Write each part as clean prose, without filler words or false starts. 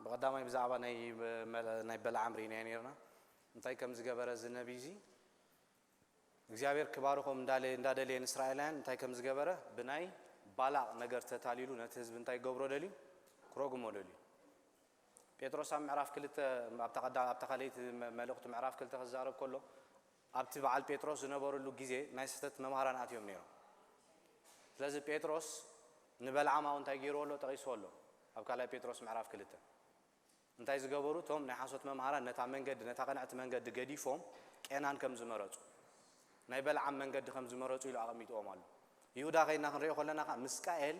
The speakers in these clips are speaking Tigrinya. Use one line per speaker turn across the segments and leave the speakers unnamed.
بقدامي بزعبة ناي بلعمري نيرنا انتي كم زجبرة النبيزي እግዚአብሔር ክባርኮም እንዳደለየን እስራኤላውያን እንታይ ከም ዝገበረ ብናይ ባላቅ ነገር ተታሊሉ ነቲ ህዝብ እንታይ ገብሮ ደልዩ ክሮግሞ ደልዩ ጴጥሮስ ኣብ ምዕራፍ 2 ኣብ ተኻለይት መልእኽቱ ምዕራፍ 2 ክዛረብ ከሎ ኣብቲ በዓል ጴጥሮስ ዝነበረሉ ግዜ ናይ ስህተት መምሃራን ኣትዮም ነይሮም ስለዚ ጴጥሮስ ንበልዓማው እንታይ ገይርዎ ኣሎ ጠቂስዎ ኣሎ ኣብ ካልኣይ ጴጥሮስ ምዕራፍ 2 እንታይ ዝገበሩ ቶም ናይ ሓሶት መምሃራን ነታ መንገዲ ነታ ቀናዕቲ መንገዲ ገዲፎም ቄናን ከም ዝመረጹ ናይ በልዓም መንገዲ ከም ዝመረጹ ኢሉ ኣቐሚጦም ኣሎ ይሁዳ ከይና ክንሪኦ ከለና ምስቃኤል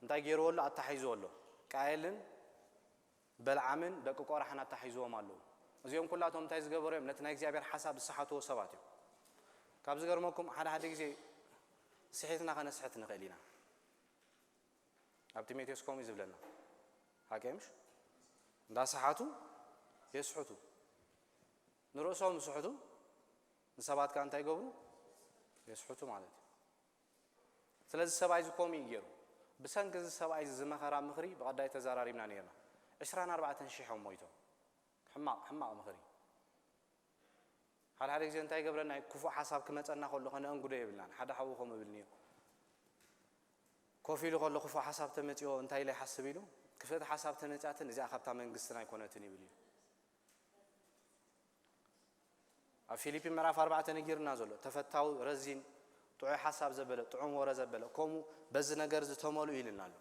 እንታይ ገይርዎ ኣሎ ኣታሒዝዎ ኣሎ ቃኤልን በልዓምን ደቂ ቆራሕን ኣታሒዝዎም ኣለዉ እዚኦም ኩላቶም እንታይ ዝገበሩ እዮም ነቲ ናይ እግዚአብሔር ሓሳብ ዝሰሓትዎ ሰባት እዮም ካብ ዝገርመኩም ሓደ ግዜ ስሒትና ከነስሕት ንኽእል ኢና ኣብ ቲሞቴዎስ ከምኡ ዝብለና ሃቀምሽ እንዳሰሓቱ የስሕቱ ንርእሶም ዝስሕቱ ንሰባት ካ እንታይ ገብሩ የስሕቱ ማለት እዩ ስለዚ ሰብኣይ ዝቆም ይገሩ ብሰንኪ ሰብኣይ ዝመኸራ ምኽሪ ብቐዳይ ተዘራሪብና ነርና 24000 ሞይቶም ሕማቕ ምኽሪ ሓደ ግዜ እንታይ ገብረና ክፉእ ሓሳብ ክመፀና ከሎ ከነእንጉዶ የብልናን ሓደ ሓው ከምኡ ይብል ነይሩ ኮፍ ኢሉ ከሎ ክፉእ ሓሳብ ተመፂኦ እንታይ ላይ ሓስብ ኢሉ ክፍት ሓሳብ ተመፃትን እዚኣ ካብታ መንግስትና ኣይኮነትን ይብል እዩ ኣብ ፊልጵ ምዕራፍ 4 ነጊርና ዘሎ ተፈታው ረዚን ጥዑይ ሓሳብ ዘበለ ጥዑም ወረ ዘበለ ከምኡ በዚ ነገር ዝተመሉ ይልና ኣሎ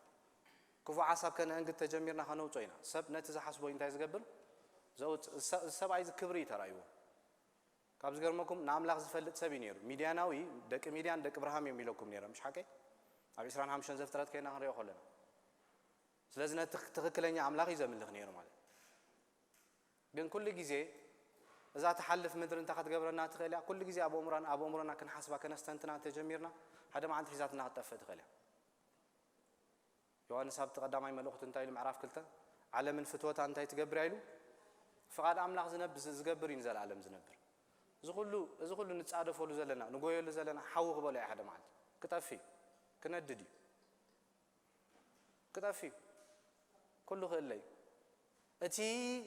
ክፉእ ሓሳብ ከነእንግድ ተጀሚርና ከነውፆ ኢና ሰብ ነቲ ዝሓስቦ እንታይ ዝገብር ዘውፅ ሰብኣይ ክብሪ ተራይዎ ካብ ዝገርመኩም ንኣምላኽ ዝፈልጥ ሰብ ነይሩ ሚድያናዊ ደቂ ሚድያን ደቂ ብርሃም የሚለኩም ነይሮም ምሽ ሓቀይ ኣብ 25 ዘፍጥረት ከይና ክንሪኦ ከለና ስለዚ ነቲ ትክክለኛ ኣምላኽ ይዘምልኽ ነይሩ ማለት ግን ኩሉ ግዜ እዛ ተሓልፍ ምድር እንታ ክትገብረና ትኽእል ኩሉ ግዜ ኣብ ኣእምሮና ክንሓስባ ከነስተንትና ተጀሚርና ሓደ መዓልቲ ሒዛትና ክትጠፍእ ትኽእል ዮሐንስ ኣብ ተቀዳማይ መልእኽቱ እንታይ ኢሉ ምዕራፍ 2 ዓለምን ፍትወታ እንታይ ትገብር ኢሉ ፍቃድ ኣምላኽ ዝገብር እዩ ንዘለዓለም ዝነብር እዚ ኩሉ ንጻደፈሉ ዘለና ንጎየሉ ዘለና ሓው ክበሎ ሓደ መዓልቲ ክጠፊ ክነድድ እዩ ክጠፊ ኩሉ ክእለይ እቲ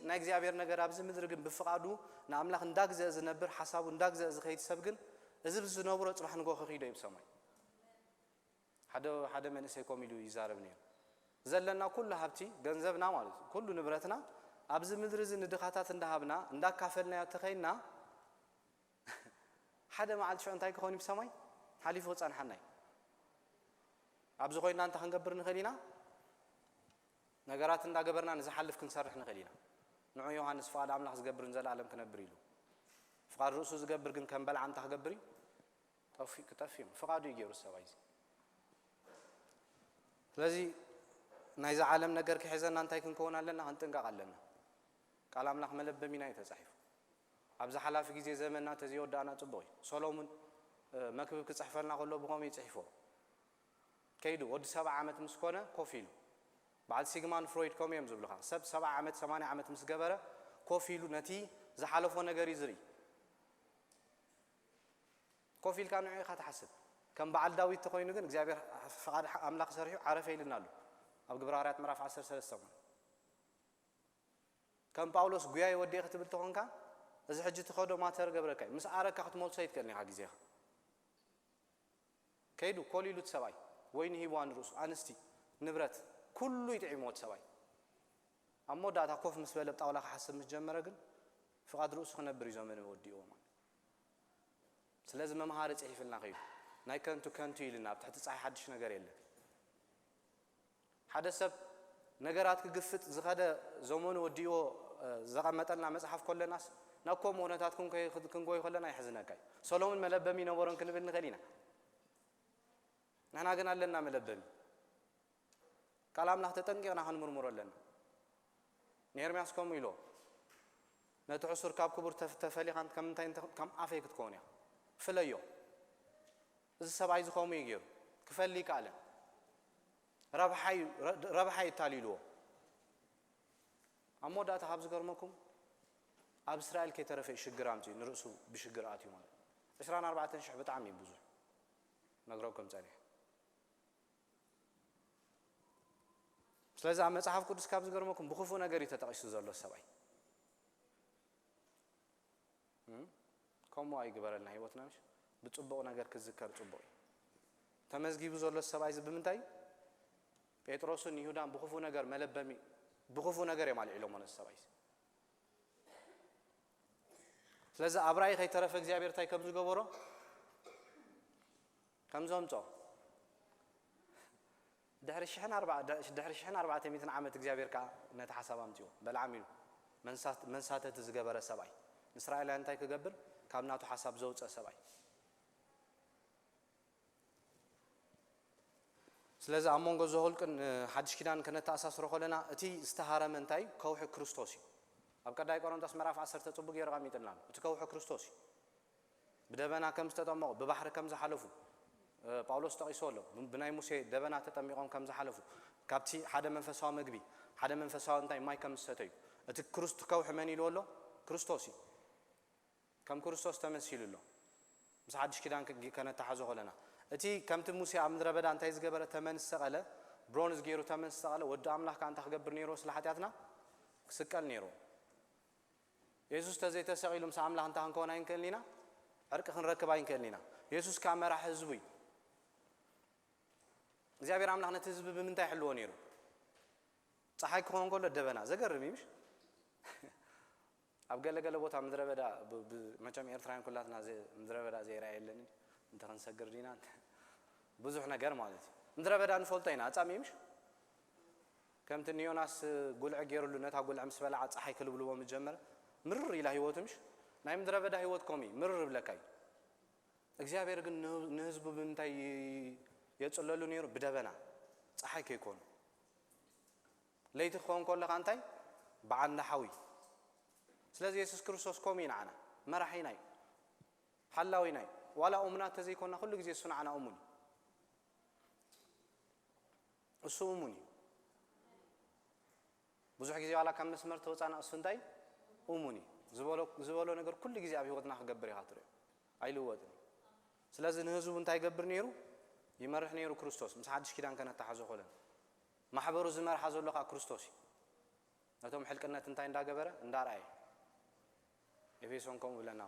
ናይ እግዚአብሔር ነገር ኣብዚ ምድር ግን ብፍቃዱ ንኣምላኽ እንዳግዘእ ዝነብር ሓሳቡ እንዳግዘእ ዝኸይድ ሰብ ግን እዚ ብዝነብሮ ጽባሕ ንጎ ክኺዶ ይብሰማይ ሓደ መንእሰይ ኮም ኢሉ ይዛረብ ነይሩ ዘለና ኩሉ ሃብቲ ገንዘብና ማለት ኩሉ ንብረትና ኣብዚ ምድር እዚ ንድኻታት እንዳሃብና እንዳካፈልና ተኸይና ሓደ መዓልቲ እንታይ ክኾን ይብሰማይ ሓሊፉ ጸንሐናይ ኣብዚ ኮይና እንታ ክንገብር ንኽእል ኢና ነገራት እንዳገበርና ንዝሓልፍ ክንሰርሕ ንኽእል ኢና ንዑ ዮሐንስ ፍቃድ ኣምላኽ ዝገብር ንዘለዓለም ክነብር ኢሉ ፍቃድ ርእሱ ዝገብር ግን ከም በልዓም ክገብር እዩ ክጠፍዩ ፍቃዱ ይገይሩ ሰብኣይ ስለዚ ናይዚ ዓለም ነገር ክሕዘና እንታይ ክንከውን ኣለና ክንጥንቀቕ ኣለና ቃል ኣምላኽ መለበሚና እዩ ተጻሒፉ ኣብዚ ሓላፊ ግዜ ዘመንና ተዘይወዳእና ጽቡቕ እዩ ሰሎሞን መክብብ ክጽሕፈልና ከሎ ብኸመይ ይጽሒፎ ከይዱ ወዲ 70 ዓመት ምስ ኮነ ኮፍ ኢሉ بعد سيغمان فرويد كم يوم زبلها سب 7 عامات 8 عامات مسجبرة كوفيلو نتي زحلفوا نجاري زري كوفيل كانوا يخات حسب كم بعد داوود تقولين نقول إخبار فقد أملاك سريع عرفه لنالو أو جبرارات مرافع 10 سنة كم باولوس جويا يودي يختبر تهون كان إذا حجة تخدم ما ترى جبر كاي مس عارك أخذ مول سيد كلني حاجة زيها كيدو كولي لوت سواي وين هي وان روس أنستي نبرت كله يتعمود سواي أما ده تكوف مسبلة بتاعه حسب متجمرة جن فقد رؤوس خنا بريزة من ودي أومان سلازم مهارة تعرف النقيب نايكن تو يلنا بتحت صحيح حدش نجاري له حدث نجارات كجفت زغدا زمان ودي أو زغا مثلا مسحف كل الناس نكون مونتات كن كوي خلنا يحزننا كاي سلام ملبمي نورن كل بين غلينا نحن قلنا لنا ملبمي كلام الله تتنقي نحن مرمر لنا نيرمي أسكم يلو نتعصر كاب كبر تفلي عند كم عافيك تكونيا فليو إذا سبعي زخوم يجير كفلي كعلم ربحي تاليلو أما ده تحب ذكرمكم أب إسرائيل كترفع شجرامتي نرسو بشجراتي مال إسرائيل 4 شعبة عمي بزول نقرأكم تاني ስለዚህ ኣብ መጽሓፍ ቅዱስ ካብ ዝገርመኩም ብኽፉ ነገር ተጠቂሱ ዘሎ ሰብኣይ ከምኡ ኣይግበረልና ህይወትና ምሽ ብጽቡቕ ነገር ክዝከር ጽቡቕ ተመዝጊቡ ዘሎ ሰብኣይ ብምንታይ ጴጥሮስን ይሁዳን ብኽፉ ነገር መለበሚ ብኽፉ ነገር የማልዒሎም ሆነ ሰብኣይ ስለዚህ ኣብ ራእይ ከይተረፈ እግዚአብሔር ታይ ከም ዝገበሮ ከም ዘምጾ ድሕሪ 1400 ዓመት እግዚአብሔር ካ ነቲ ሓሳብ ኣምጽዮ በልዓም ኢሉ መንሳተት ዝገበረ ሰብኣይ እስራኤላውያን እንታይ ክገብር ካብ ናቱ ሓሳብ ዘውፀ ሰብኣይ ስለዚህ ኣብ መንጎ ዘሁልቅን ሓድሽ ኪዳን ከነተኣሳስሮ ከለና እቲ ዝተሃረመ እንታይ ከውሒ ክርስቶስ እዩ ኣብ ቀዳይ ቆሮንቶስ ምዕራፍ 10 ጽቡቕ ጌሩ ቀሚጥልና እቲ ከውሒ ክርስቶስ እዩ ብደበና ከም ዝተጠመቑ ብባሕሪ ከም ዝሓለፉ ጳውሎስ ጠቂሶሎ ብናይ ሙሴ ደበና ተጠሚቖም ከም ዝሓለፉ ካብቲ ሓደ መንፈሳዊ መግቢ ሓደ መንፈሳዊ እንታይ ማይ ከም ዝሰተዩ እቲ ክርስቶስ ከውሒ መን ኢሉ ኣሎ ክርስቶስ እዩ ከም ክርስቶስ ተመሲሉ ኣሎ ምስ ሓድሽ ኪዳን ከነተሓዞ ከለና እቲ ከምቲ ሙሴ ኣብ ምድረ በዳ እንታይ ዝገበረ ተመን ዝተቐለ ብሮንዝ ገይሩ ተመን ዝተቐለ ወዲ ኣምላኽ ካንታ ክገብር ነይሩ ስለ ሓጢኣትና ክስቀል ነይሩ ኢየሱስ ተዘይተሰቂሉ ምስ ኣምላኽ እንታ ክንከውን ኣይንክእልኒና ዕርቂ ክንረክብ ኣይንክእልኒና ኢየሱስ ካብ መራሒ ህዝቡ እዩ እግዚአብሔር ኣምላኽ ነቲ ህዝቢ ብምንታይ ሕልዎ ነይሩ ፀሓይ ክኾን ከሎ ደበና ዘገርም ይምሽ ኣብ ገለገለ ቦታ ምድረ በዳ መቸም ኤርትራውያን ኩላትና ምድረ በዳ ዘይረኣይ የለን እንተ ክንሰግር ዲና ብዙሕ ነገር ማለት እዩ ምድረ በዳ ንፈልጦ ኢና ኣጻሚ ይምሽ ከምቲ ዮናስ ጉልዕ ገይሩሉ ነታ ጉልዕ ምስ በልዓ ፀሓይ ክልብልዎ ምጀመረ ምርር ኢላ ህይወቱ ምሽ ናይ ምድረ በዳ ህይወት ኮሚ ምርር ብለካይ እግዚአብሔር ግን ንህዝቡ ብምንታይ የጽለሉ ነይሩ ብደበና ፀሓይ ከይኮኑ ለይቲ ክኾን ከለኻ እንታይ በዓል ሓዊ ስለዚህ ኢየሱስ ክርስቶስ ኮሚ ንዓና መራሒና እዩ ሓላዊና እዩ ዋላ እሙናት ተዘይኮንና ኩሉ ግዜ እሱ ንዓና እሙን እሱ እሙን እዩ ብዙሕ ግዜ ዋላ ካብ መስመር ተወፃና እሱ እንታይ እሙን እዩ ዝበሎ ነገር ኩሉ ግዜ ኣብ ህይወትና ክገብር ኢኻ ትሪኦ ኣይልወጥን ስለዚህ ንህዝቡ እንታይ ገብር ነይሩ ይመርሕ ነይሩ ክርስቶስ ምስ ሓድሽ ኪዳን ከነተሓዞ ከለና ማሕበሩ ዝመርሓ ዘሎ ካ ክርስቶስ እዩ ነቶም ሕልቅነት እንታይ እንዳገበረ እንዳርኣየ ኤፌሶን ከምኡ ብለና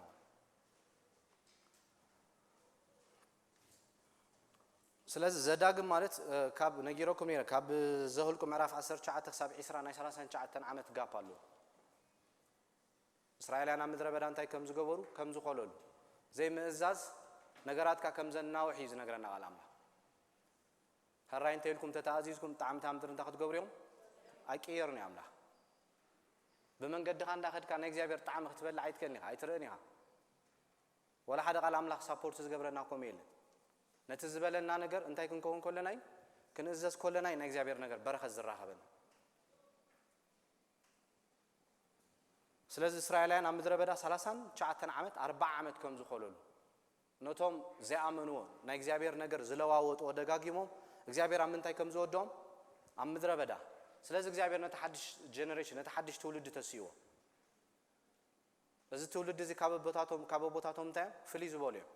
ስለዚህ ዘዳግም ማለት ካብ ነጊሮኩም ነይረ ካብ ዘሁልቁ ምዕራፍ 19 ክሳብ 20 ናይ 39 ዓመት ጋፕ ኣሎ እስራኤላውያን ኣብ ምድረ በዳ እንታይ ከም ዝገበሩ ከም ዝኸለሉ ዘይምእዛዝ ነገራትካ ከም ዘናውሕ እዩ ዝነግረና ቃል ኣምላኽ هراي انت لكم تتعزيزكم طعم تامدر انت ክትገብሩ እዮም ኣይቀየርኒ ኣምላኽ ብመንገድኻ እንዳኸድካ ናይ እግዚአብሔር ጣዕም ክትበላ ኣይትከኒኻ ኣይትርእኒኻ ወላ ሓደ ቃል ኣምላኽ ሳፖርት ዝገብረና ኮም የለ ነቲ ዝበለና ነገር እንታይ ክንከውን ከለናይ ክንእዘዝ ከለናይ ናይ እግዚአብሔር ነገር በረኸት ዝራኸበና ስለዚህ እስራኤላውያን ኣብ ምድረ በዳ 39 ዓመት 40 ዓመት ከም ዝኸለሉ ነቶም ዘኣመንዎ ናይ እግዚአብሔር ነገር ዝለዋወጡ ደጋጊሞም እግዚአብሔር ኣብ ምንታይ ከም ዝወዶም ኣብ ምድረ በዳ ስለዚህ እግዚአብሔር ነቲ ሓድሽ ጀነሬሽን ነቲ ሓድሽ ትውልድ ተስይዎ እዚ ትውልድ እዚ ካብ ቦታቶም እንታይ ፍልይ ዝበሉ እዮም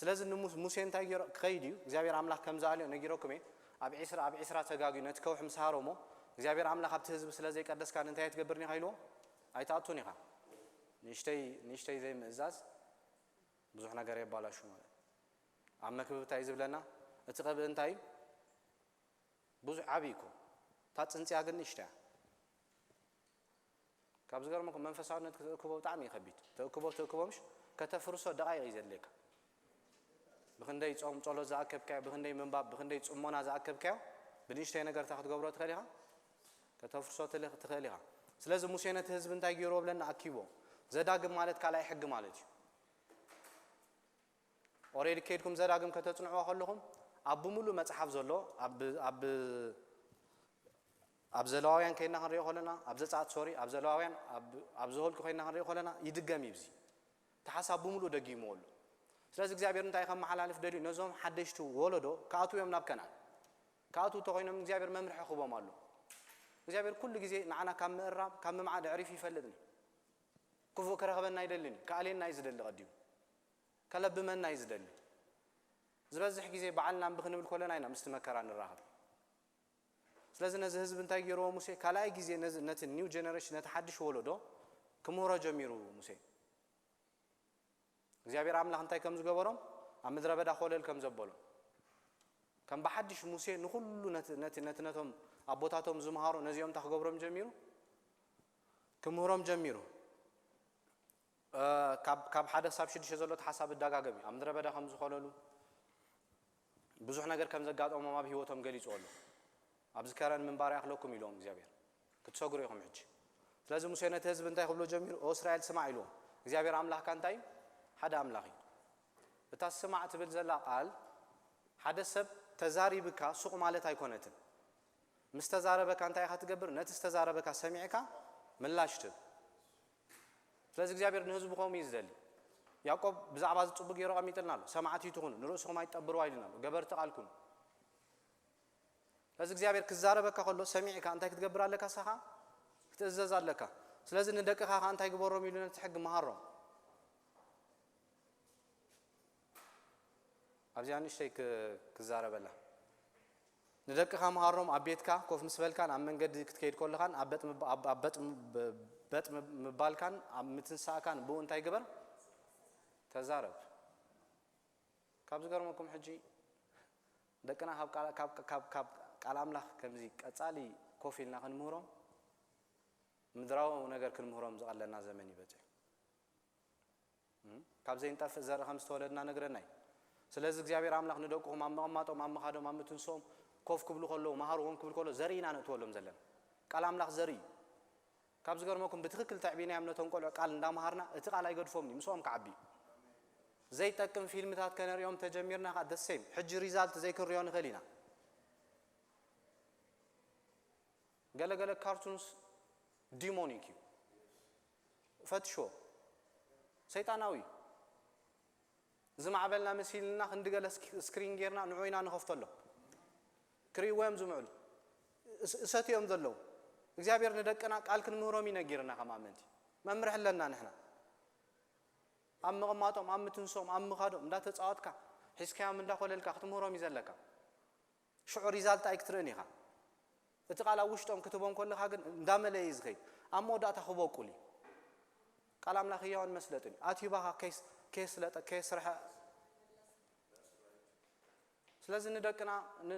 ስለዚህ ሙሴ እንታይ ከይድ እዩ እግዚአብሔር ኣምላኽ ከም ዝኣልዮ ነጊሮኩም ኣብ 20 ተጋጊዩ ነቲ ከውሒ ምሳሃሮሞ እግዚአብሔር ኣምላኽ ኣብቲ ህዝቢ ስለዘይቀደስካ እንታይ ትገብርኒ ኢልዎ ኣይተኣቱን ኢኻ ንሽተይ ዘይምእዛዝ ብዙሕ ነገር ይባላሹ ማለት ኣብ መክብብ እንታይ ዝብለና እቲ ቀብእ እንታይ ብዙሕ ዓቢይኩ ታጽንጽያ ግን ንሽታ ካብ ዝገርመኩም መንፈሳውነት ክትእክቦ ብጣዕሚ ይከቢድ ተእክቦምሽ ከተፍርሶ ደቃይቅ ይዘለካ ብክንደይ ጾም ጸሎት ዝኣከብካዮ ብክንደይ ምንባብ ብክንደይ ጽሞና ዝኣከብካዮ ብንሽተይ ነገር ታክትገብሮ ትኽእል ኢኻ ከተፍርሶ ትኽእል ኢኻ ስለዚህ ሙሴ ነቲ ህዝቢ እንታይ ገይሮ ብለና ኣኪቦ ዘዳግም ማለት ካልኣይ ሕጊ ማለት እዩ ኦሬዲ ከይድኩም ዘዳግም ከተጽንዕዎ ከለኹም ኣብ ሙሉ መጽሓፍ ዘሎ ኣብ ዘለዋውያን ከይና ክንሪኦ ከለና ኣብ ዘጻት ሶሪ ኣብ ዘለዋውያን ኣብ ዘሁልቁ ከይና ክንሪኦ ከለና ይድገም ይብዚ ተሓሳብ ሙሉ ደጊሞ ኣሎ ስለዚህ እግዚአብሔር እንታይ ከም መሓላለፍ ደልዩ ነዞም ሓደሽቱ ወለዶ ካኣትዮም ናብ ከናን ካኣቱ ተኮይኖም እግዚአብሔር መምርሒ ክቦም ኣሎ እግዚአብሔር ኩሉ ግዜ ንዓና ካብ ምዕራብ ካብ ምምዓድ ዕሪፍ ይፈልጥኒ ክፉ ከረኸበና ይደልኒ ካኣሌና ይዝደሊ ቀዲሙ ከለብመና ይዝደሊ ዝበዝሕ ግዜ በዓልና ብክንብል ከለና ኢና ምስቲ መከራ ንራኸብ ስለዚህ ነዚ ህዝብ እንታይ ገይርዎ ሙሴ ካልኣይ ግዜ ነቲ ኒው ጀነሬሽን ነቲ ሓድሽ ወለዶ ክምህሮ ጀሚሩ ሙሴ እግዚአብሔር አምላክ እንታይ ከም ዝገበሮም ኣብ ምድረ በዳ ኮለል ከም ዘበሎ ከም በሓድሽ ሙሴ ንኩሉ ነቶም ኣቦታቶም ዝመሃሩ ነዚኦም ተኽገብሮም ጀሚሩ ክምህሮም ጀሚሩ ካብ ሓደ ሳብ 6 ዘሎ ተሓሳብ ዳጋገሚ ኣብ ምድረ በዳ ከም ዝኮለሉ ብዙሕ ነገር ከም ዘጋጠሞም ኣብ ህይወቶም ገሊጹ ኣሎ ኣብዚ ከረን ምንባር ያኽለኩም ኢሎም እግዚአብሔር ክትሰግሩ ኢኹም ሕጂ ስለዚ ሙሴ ነቲ ህዝብ እንታይ ክብሎ ጀሚሩ ኦ እስራኤል ስማዕ ኢሎም እግዚአብሔር አምላክካ እንታይ ሓደ አምላኽ እዩ እታ ስማዕ ትብል ዘላ ቃል ሓደ ሰብ ተዛሪብካ ሱቕ ማለት ኣይኮነትን ምስ ተዛረበካ እንታይ ኢኻ ትገብር ነቲ ዝተዛረበካ ሰሚዕካ ምላሽ ትብ ስለዚ እግዚአብሔር ንህዝቡ ከምኡ እዩ ዝደሊ ያዕቆብ ብዛዕባ ዝፅቡቅ ገይሩ ቀሚጥልና ኣሎ ሰማዕቲ ትኹኑ ንርእስኹም ኣይትጠብርዋ ኢልና ኣሎ ገበርቲ ቃልኩም ስለዚ እግዚአብሔር ክዛረበካ ከሎ ሰሚዕካ እንታይ ክትገብር ኣለካ ሰኻ ክትእዘዝ ኣለካ ስለዚ ንደቅኻ እንታይ ግበሮም ኢሉ ነቲ ሕጊ መሃሮም ኣብዚያ ንእሽተይ ክዛረበላ ንደቅኻ መሃሮም ኣብ ቤትካ ኮፍ ምስ በልካን ኣብ መንገዲ ክትከይድ ከለኻን ኣብ በጥ ምባልካን ኣብ ምትንሳእካን ብኡ እንታይ ግበር ተዛረብ ካብ ዝገርመኩም ሕጂ ደቅና ካብ ቃል ኣምላኽ ከምዚ ቀጻሊ ኮፍ ኢልና ክንምህሮም ምድራዊ ነገር ክንምህሮም ዝቐለና ዘመን ይበፅሕ ካብ ዘይንጠፍእ ዘርኢ ከም ዝተወለድና ነግረና እዩ ስለዚ እግዚአብሔር አምላክ ንደቁኹም ኣብ መቐማጦም ኣብ መኻዶም ኣብ ምትንሶም ኮፍ ክብሉ ከለዉ መሃርዎም ክብል ከሎ ዘርኢና ነእትወሎም ዘለና ቃል ኣምላኽ ዘርኢ ካብ ዝገርመኩም ብትክክል ተዕቢናዮም ነቶም ቆልዑ ቃል እንዳመሃርና እቲ ቃል ኣይገድፎምኒ ምስኦም ክዓቢ ዘይጠቅም ፊልምታት ከነሪኦም ተጀሚርና ካ ደሰይም ሕጂ ሪዛልት ዘይክንሪኦ ንኽእል ኢና ገለገለ ካርቱንስ ዲሞኒክ እዩ ፈትሾ ሰይጣናዊ ዝማዕበልና መሲልና ክንድገለ ስክሪን ጌርና ንዑይና ንኸፍተሎ ክሪእዎም ዝምዕሉ እሰትዮም ዘለዉ እግዚአብሔር ንደቅና ቃል ክንምህሮም ይነጊርና ከማመንቲ መምርሕ ኣለና ንሕና ኣብ መቐማጦም ኣብ ምትንሶም ኣብ ምኻዶም እንዳተፃወትካ ሒዝካዮም እንዳኮለልካ ክትምህሮም እዩ ዘለካ ሽዑ ሪዛልት ኣይክትርእን ኢኻ እቲ ቃል ኣብ ውሽጦም ክትቦም ከለኻ ግን እንዳመለየ እዩ ዝኸይድ ኣብ መወዳእታ ክበቁል እዩ ቃል ኣምላኽ ህያውን መስለጥን እዩ ኣትዩባኻ ከይስርሐ ስለዚ ንደቅና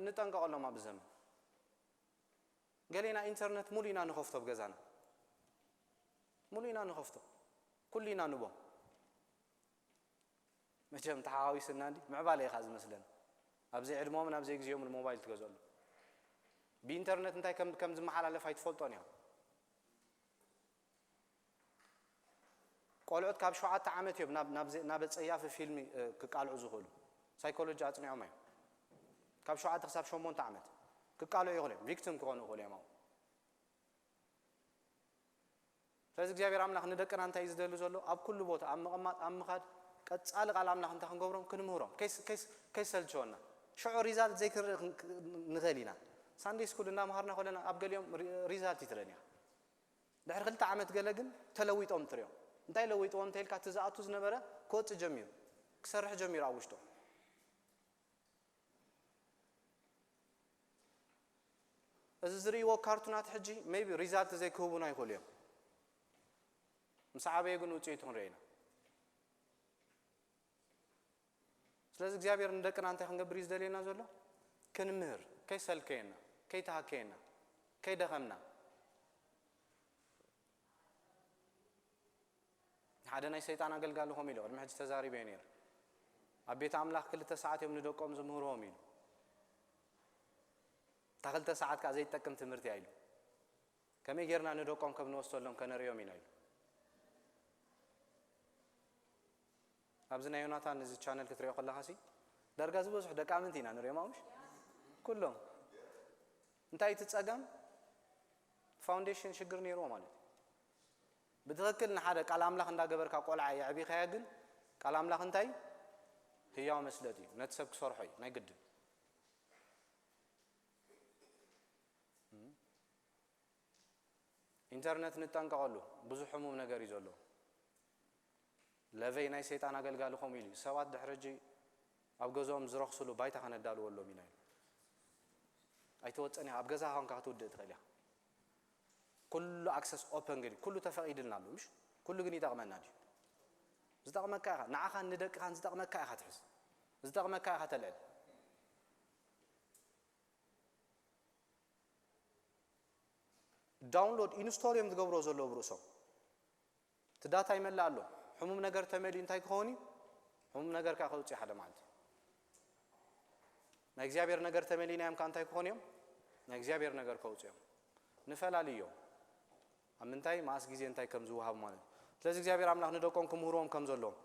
ንጠንቀቐሎም ኣብ ዘመን ገሊና ኢንተርኔት ሙሉኢና ንኸፍቶ ብገዛና ሙሉኢና ንኸፍቶ ኩሉ ኢና ንቦ መቸም ተሓዋዊስና እንዲ ምዕባለ ኢኻ ዝመስለና ኣብዘይ ዕድሞምን ኣብዘይ ግዜኦምን ሞባይል ትገዝአሉ ብኢንተርኔት እንታይ ከም ዝመሓላለፍ ኣይትፈልጦን እዮም ቆልዑት ካብ 7 ዓመት እዮም ናብ ጸያፍ ፊልም ክቃልዑ ዝኽእሉ ሳይኮሎጂ ኣጽኒዖም እዮም ካብ 7 ክሳብ 8 ዓመት ክቃልዑ ይኽእሉ እዮም ቪክቲም ክኾኑ ይኽእሉ እዮም ስለዚ እግዚአብሔር አምላኽ ንደቅና እንታይ እዩ ዝደሊ ዘሎ ኣብ ኩሉ ቦታ ኣብ መቐማጥ ኣብ ምኻድ ቀጻሊ ቃል ኣምላኽ እንታይ ክንገብሮም ክንምህሮም ከይሰልቸወና ሽዑ ሪዛልት ዘይክርኢ ንኽእል ኢና ሳንዴይ ስኩል እንዳምሃርና ከለና ኣብ ገሊኦም ሪዛልት ይትረን ኢኻ ድሕሪ 2 ዓመት ገለ ግን ተለዊጦም ትሪኦም እንታይ ለዊጥዎም እንተኢልካ እቲ ዝኣቱ ዝነበረ ክወፅእ ጀሚሩ ክሰርሕ ጀሚሩ ኣብ ውሽጦም እዚ ዝርእይዎ ካርቱናት ሕጂ ሜይቢ ሪዛልት ዘይክህቡና ይኽእሉ እዮም ምስ ዓበየ ግን ውፅኢቱ ክንርኢ ኢና ስለዚ እግዚአብሔር ንደቅና እንታይ ክንገብር እዩ ዝደልየና ዘሎ ክንምህር ከይሰልከየና ከይተሃከየና ከይደኸምና ሓደ ናይ ሰይጣን ኣገልጋሊ ኾም ኢሉ ቅድሚ ሕጂ ተዛሪበየ ነይረ ኣብ ቤተ ኣምላኽ 2 ሰዓት እዮም ንደቆም ዝምህርዎም ኢሉ እታ 2 ሰዓት ከዓ ዘይጠቅም ትምህርቲ እያ ኢሉ ከመይ ጌርና ንደቆም ከም ንወስደሎም ከነሪኦም ኢና ኢሉ ኣብዚ ናይ ዮናታን እዚ ቻነል ክትሪኦ ከለኻ ሲ ዳርጋ ዝበዝሑ ደቃምንቲ ኢና ንሪኦም ኣውሽ ኩሎም እንታይ እቲ ፀገም ፋውንዴሽን ሽግር ነይርዎ ማለት ብትክክል ንሓደ ቃል ኣምላኽ እንዳገበርካ ቆልዓ የዕቢኻያ ግን ቃል ኣምላኽ እንታይ ህያው መስለጥ እዩ ነቲ ሰብ ክሰርሖ እዩ ናይ ግድን ኢንተርኔት ንጠንቀቐሉ ብዙሕ ሕሙም ነገር እዩ ዘሎ ለቨይ ናይ ሰይጣን ኣገልጋሊ ኾም ኢሉ ሰባት ድሕሪ ሕጂ ኣብ ገዝኦም ዝረኽስሉ ባይታ ከነዳልወሎም ኢና ኢሉ ኣይተወፀኒ ኣብ ገዛ ኻንካ ክትውድእ ትኽእል ኢኻ ኩሉ ኣክሰስ ኦፕን ግን ኩሉ ተፈቒድልና ኣሎ ምሽ ኩሉ ግን ይጠቕመና ድዩ ዝጠቕመካ ኢኻ ንዓኻ ንደቅኻን ዝጠቕመካ ኢኻ ትሕዝ ዝጠቕመካ ኢኻ ተልዕል ዳውንሎድ ኢንስቶል እዮም ዝገብሮ ዘለዎ ብርእሶም እቲ ዳታ ይመልእ ኣሎ ሕሙም ነገር ተመልዩ እንታይ ክኸውን እዩ ሕሙም ነገርካ ከውፅእ ሓደ ማለት እዩ ናይ እግዚኣብሔር ነገር ተመሊና እዮም እንታይ ክኾኑ እዮም ናይ እግዚኣብሔር ነገር ከውፅኡ እዮም ንፈላለዩ እዮም ኣብ ምንታይ ማእስ ግዜ እንታይ ከም ዝውሃብ ማለት እዩ ስለዚ እግዚኣብሔር ኣምላኽ ንደቆም ክምህርዎም ከም ዘለዎም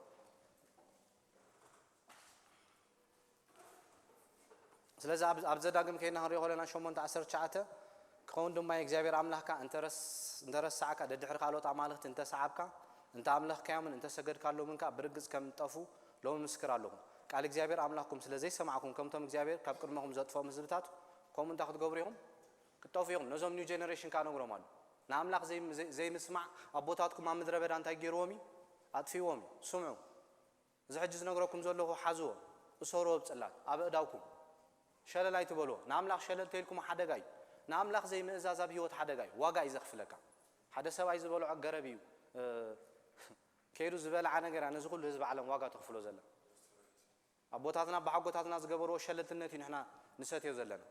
ስለዚ ኣብ ዘዳግም ከይድና ክንሪኦ ከለና 8:19 ክኸውን ድማ እግዚኣብሔር ኣምላኽካ እንተረሳዕካ ደድሕሪ ካልኦት ኣማልኽቲ እንተሰዓብካ እንተኣምለኽካዮምን እንተሰገድካሎምን ብርግፅ ከም ጠፉ ሎም ምስክር ኣለኹም ቃል እግዚኣብሔር ኣምላኽኩም ስለ ዘይሰማዕኩም ከምቶም እግዚኣብሔር ካብ ቅድመኹም ዘጥፎም ህዝብታት ከምኡ እንታይ ክትገብሩ ኢኹም ክጠፉ ኢኹም ነዞም ኒው ጀነሬሽን ካ ነግሮም ኣሎ ንኣምላኽ ዘይምስማዕ ኣቦታትኩም ኣብ ምድረ በዳ እንታይ ገይርዎም እዩ ኣጥፊዎም እዩ ስምዑ እዚ ሕጂ ዝነግረኩም ዘለኹ ሓዝዎ እሰርዎ ብፅላት ኣብ ኣእዳውኩም ሸለል ኣይትበልዎ ንኣምላኽ ሸለል ተይልኩም ሓደጋ እዩ ንኣምላኽ ዘይምእዛዝ ኣብ ሂወት ሓደጋ እዩ ዋጋ እዩ ዘኽፍለካ ሓደ ሰብኣይ ዝበልዖ ገረብ እዩ ከይዱ ዝበልዓ ነገር ነዚ ኩሉ ህዝቢ ዓለም ዋጋ ተኽፍሎ ዘላ ኣቦታትና ብሓጎታትና ዝገበርዎ ሸለልትነት እዩ ንሕና ንሰትዮ ዘለና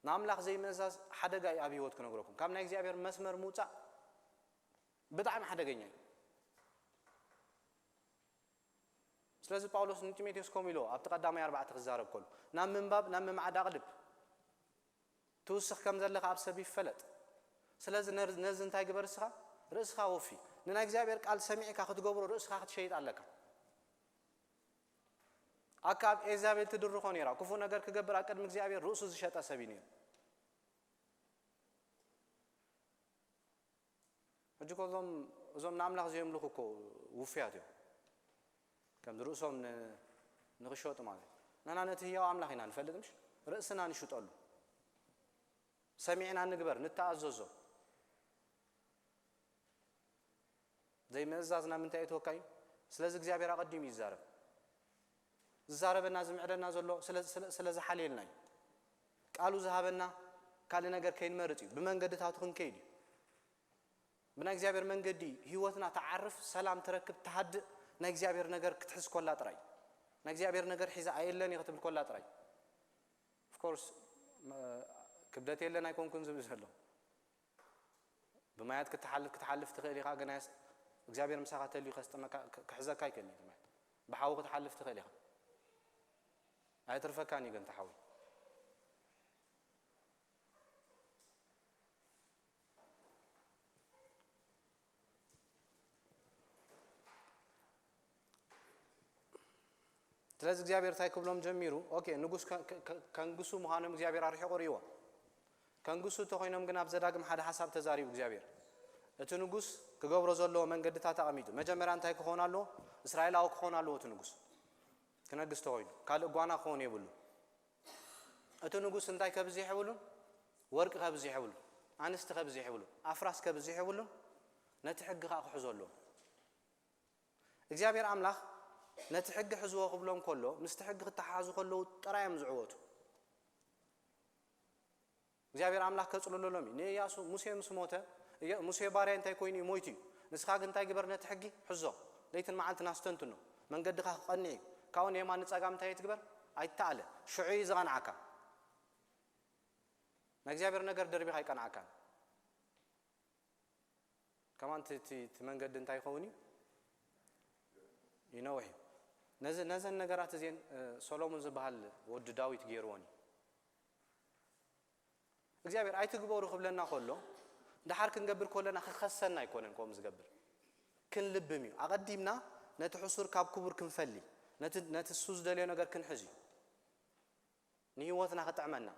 ንኣምላኽ ዘይምእዛዝ ሓደጋ እዩ ኣብ ሂወት ክነግረኩም ካብ ናይ እግዚኣብሔር መስመር ምውፃእ ብጣዕሚ ሓደገኛ እዩ ስለዚ ጳውሎስ ንጢሞቴዎስ ከምኡ ኢሎ ኣብቲ ቀዳማይ 4 ክዛረብ ከሎ ናብ ምንባብ ናብ ምምዓድ ኣቕልብ ትውስኽ ከም ዘለኻ ኣብ ሰብ ይፈለጥ ስለዚ ነዚ እንታይ ግበር እስኻ ርእስኻ ወፊ ንናይ እግዚኣብሔር ቃል ሰሚዕካ ክትገብሮ ርእስኻ ክትሸይጥ ኣለካ ኣካብ ኤዛቤል ትድርኾ ነይራ ክፉ ነገር ክገብር ኣብ ቅድሚ እግዚኣብሔር ርእሱ ዝሸጠ ሰብ እዩ ነይሩ ሕጂ እዞም ንኣምላኽ ዘየምልኹ እኮ ውፍያት እዮም ከም ርእሶም ንኽሸጡ ማለት እዩ ንሕና ነቲ ህያው ኣምላኽ ኢና ንፈልጥ ምሽ ርእስና ንሽጠሉ ሰሚዕና ንግበር ንተኣዘዞ ዘይምእዛዝና ምንታይ የተወካዩ ስለዚ እግዚኣብሔር ኣቐዲሙ ይዛረብ ዝዛረበና ዝምዕደና ዘሎ ስለዝሓልየልና እዩ ቃሉ ዝሃበና ካልእ ነገር ከይንመርፅ እዩ ብመንገድታቱ ክንከይድ እዩ ብናይ እግዚኣብሔር መንገዲ ሂወትና ተዓርፍ ሰላም ትረክብ ተሃድእ ናይ እግዚኣብሔር ነገር ክትሕዝ ኮላ ጥራይ ናይ እግዚኣብሔር ነገር ሒዛ ኣየለን እየ ክትብል ኮላ ጥራይ ኦፍኮርስ ክብደት የለን ኣይኮንኩን ዝብል ዘሎ ብማያት ክትሓልፍ ትኽእል ኢኻ ግን እግዚኣብሔር ምሳኻ ተልዩ ከስጥመካ ክሕዘካ ይከኒ ማለት ብሓዊ ክትሓልፍ ትኽእል ኢኻ ኣይትርፈካን እዩ ግን ተሓዊ ስለዚ እግዚኣብሔር እንታይ ክብሎም ጀሚሩ ኦኬ ንጉስ ከንግሱ ምዃኖም እግዚኣብሔር ኣርሒቑ ርእይዎ ከንግሱ ተኾይኖም ግን ኣብ ዘዳግም ሓደ ሓሳብ ተዛሪቡ እግዚኣብሔር እቲ ንጉስ ክገብሮ ዘለዎ መንገድታት ኣቐሚጡ መጀመርያ እንታይ ክኾን ኣለዎ እስራኤላዊ ክኾን ኣለዎ እቲ ንጉስ ክነግስ ተኾይኑ ካልእ ጓና ክኾን የብሉ እቲ ንጉስ እንታይ ከብዝሕ የብሉን ወርቂ ከብዝሕ የብሉን ኣንስቲ ከብዝሕ የብሉን ኣፍራስ ከብዝሕ የብሉን ነቲ ሕጊ ኸ ክሕዞ ኣለዎ እግዚኣብሔር ኣምላኽ ነቲ ሕጊ ሕዝዎ ክብሎም ከሎ ምስቲ ሕጊ ክተሓሓዙ ከለዉ ጥራዮም ዝዕወቱ እግዚአብሔር አምላክ ከጽሉሎሎሚ ንኢያሱ ሙሴ ምስ ሞተ ሙሴ ባሪያ እንታይ ኮይኑ ሞይቱ ንስኻ ግን እንታይ ግበርነት ሕጊ ሕዞ ለይትን መዓልትን አስተንትኑ መንገድኻ ቀኒ ካውን የማን ጸጋም እንታይ ትግበር አይታለ ሽዑይ ዝቀንዓካ እግዚአብሔር ነገር ደርቢኻ ይቀንዓካ ከማን መንገድ እንታይ ኾውኒ ይነውሕ ነዘን ነገራት እዚን ሶሎሞን ዝበሃል ወዲ ዳዊት ገይርዎኒ እግዚአብሔር አይትግበሩ ክብለና ከሎ ዳሓር ክንገብር ኮለና ክኸሰና አይኮነን ቆም ዝገብር ክን ልብም እዩ አቀዲምና ነቲ ሕሱር ካብ ክቡር ክንፈሊ ነቲ ሱዝ ደልዮ ነገር ክንሕዚ ንህይወትና ክጥዕመና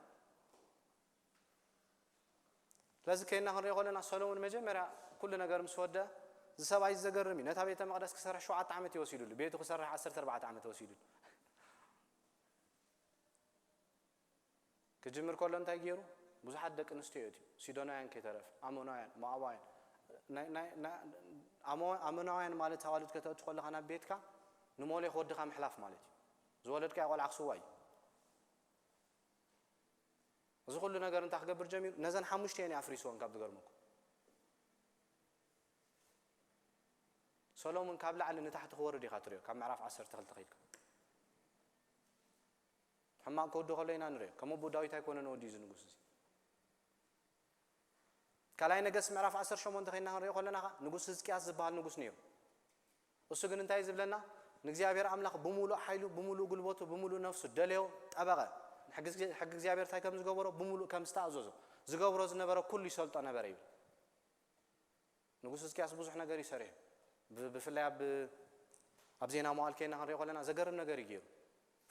ለዚ ከይና ክንሪኦ ኮለና ሶሎሞን መጀመርያ ኩሉ ነገር ምስ ወደ ዝሰብኣይ ዘገርም ነታ ቤተ መቅደስ ክሰርሕ 7 ዓመት ይወሲዱሉ ቤቱ ክሰርሕ 14 ዓመት ይወሲዱሉ ክጅምር ኮሎ እንታይ ገይሩ ብዙሓት ደቂ ኣንስትዮ እዩ ሲዶናውያን ከይተረፍ አሞናውያን ሞዓባውያን አሞናውያን ማለት ተዋልድ ከተእቱ ኮለኻ ናብ ቤትካ ንሞሌክ ወድኻ ምሕላፍ ማለት እዩ ዝወለድካ ቆልዓ ክስዋ እዩ እዚ ኩሉ ነገር እንታ ክገብር ጀሚሩ ነዘን ሓሙሽተን ኣፍሪሶን ካብ ዝገርመኩም ሰሎሞን ካብ ላዕሊ ንታሕቲ ክወርድ ኢኻ ትሪኦ ካብ ምዕራፍ 12 ኸይድካ ሕማቅ ከወዶ ከለይና ንሪኦ ከም ኣቦ ዳዊት ኣይኮነን ወዲኡ እዚ ንጉስ እዚ ካልኣይ ነገሥት ምዕራፍ 18 ኸይድና ክንሪኦ ከለና ንጉስ ሕዝቅያስ ዝበሃል ንጉስ ነይሩ እሱ ግን እንታይ ዝብለና ንእግዚአብሔር ኣምላኽ ብሙሉእ ሓይሉ ብሙሉእ ጉልበቱ ብሙሉእ ነፍሱ ደልዮ ጠበቐ ሕጊ እግዚአብሔር እንታይ ከም ዝገበሮ ብሙሉእ ከም ዝተኣዘዞ ዝገብሮ ዝነበረ ኩሉ ይሰልጦ ነበረ ይብል ንጉስ ሕዝቅያስ ብዙሕ ነገር ይሰርሕ ብፍላይ ኣብ ዜና መዋዕል ከይና ክንሪኦ ከለና ዘገርም ነገር ይገይሩ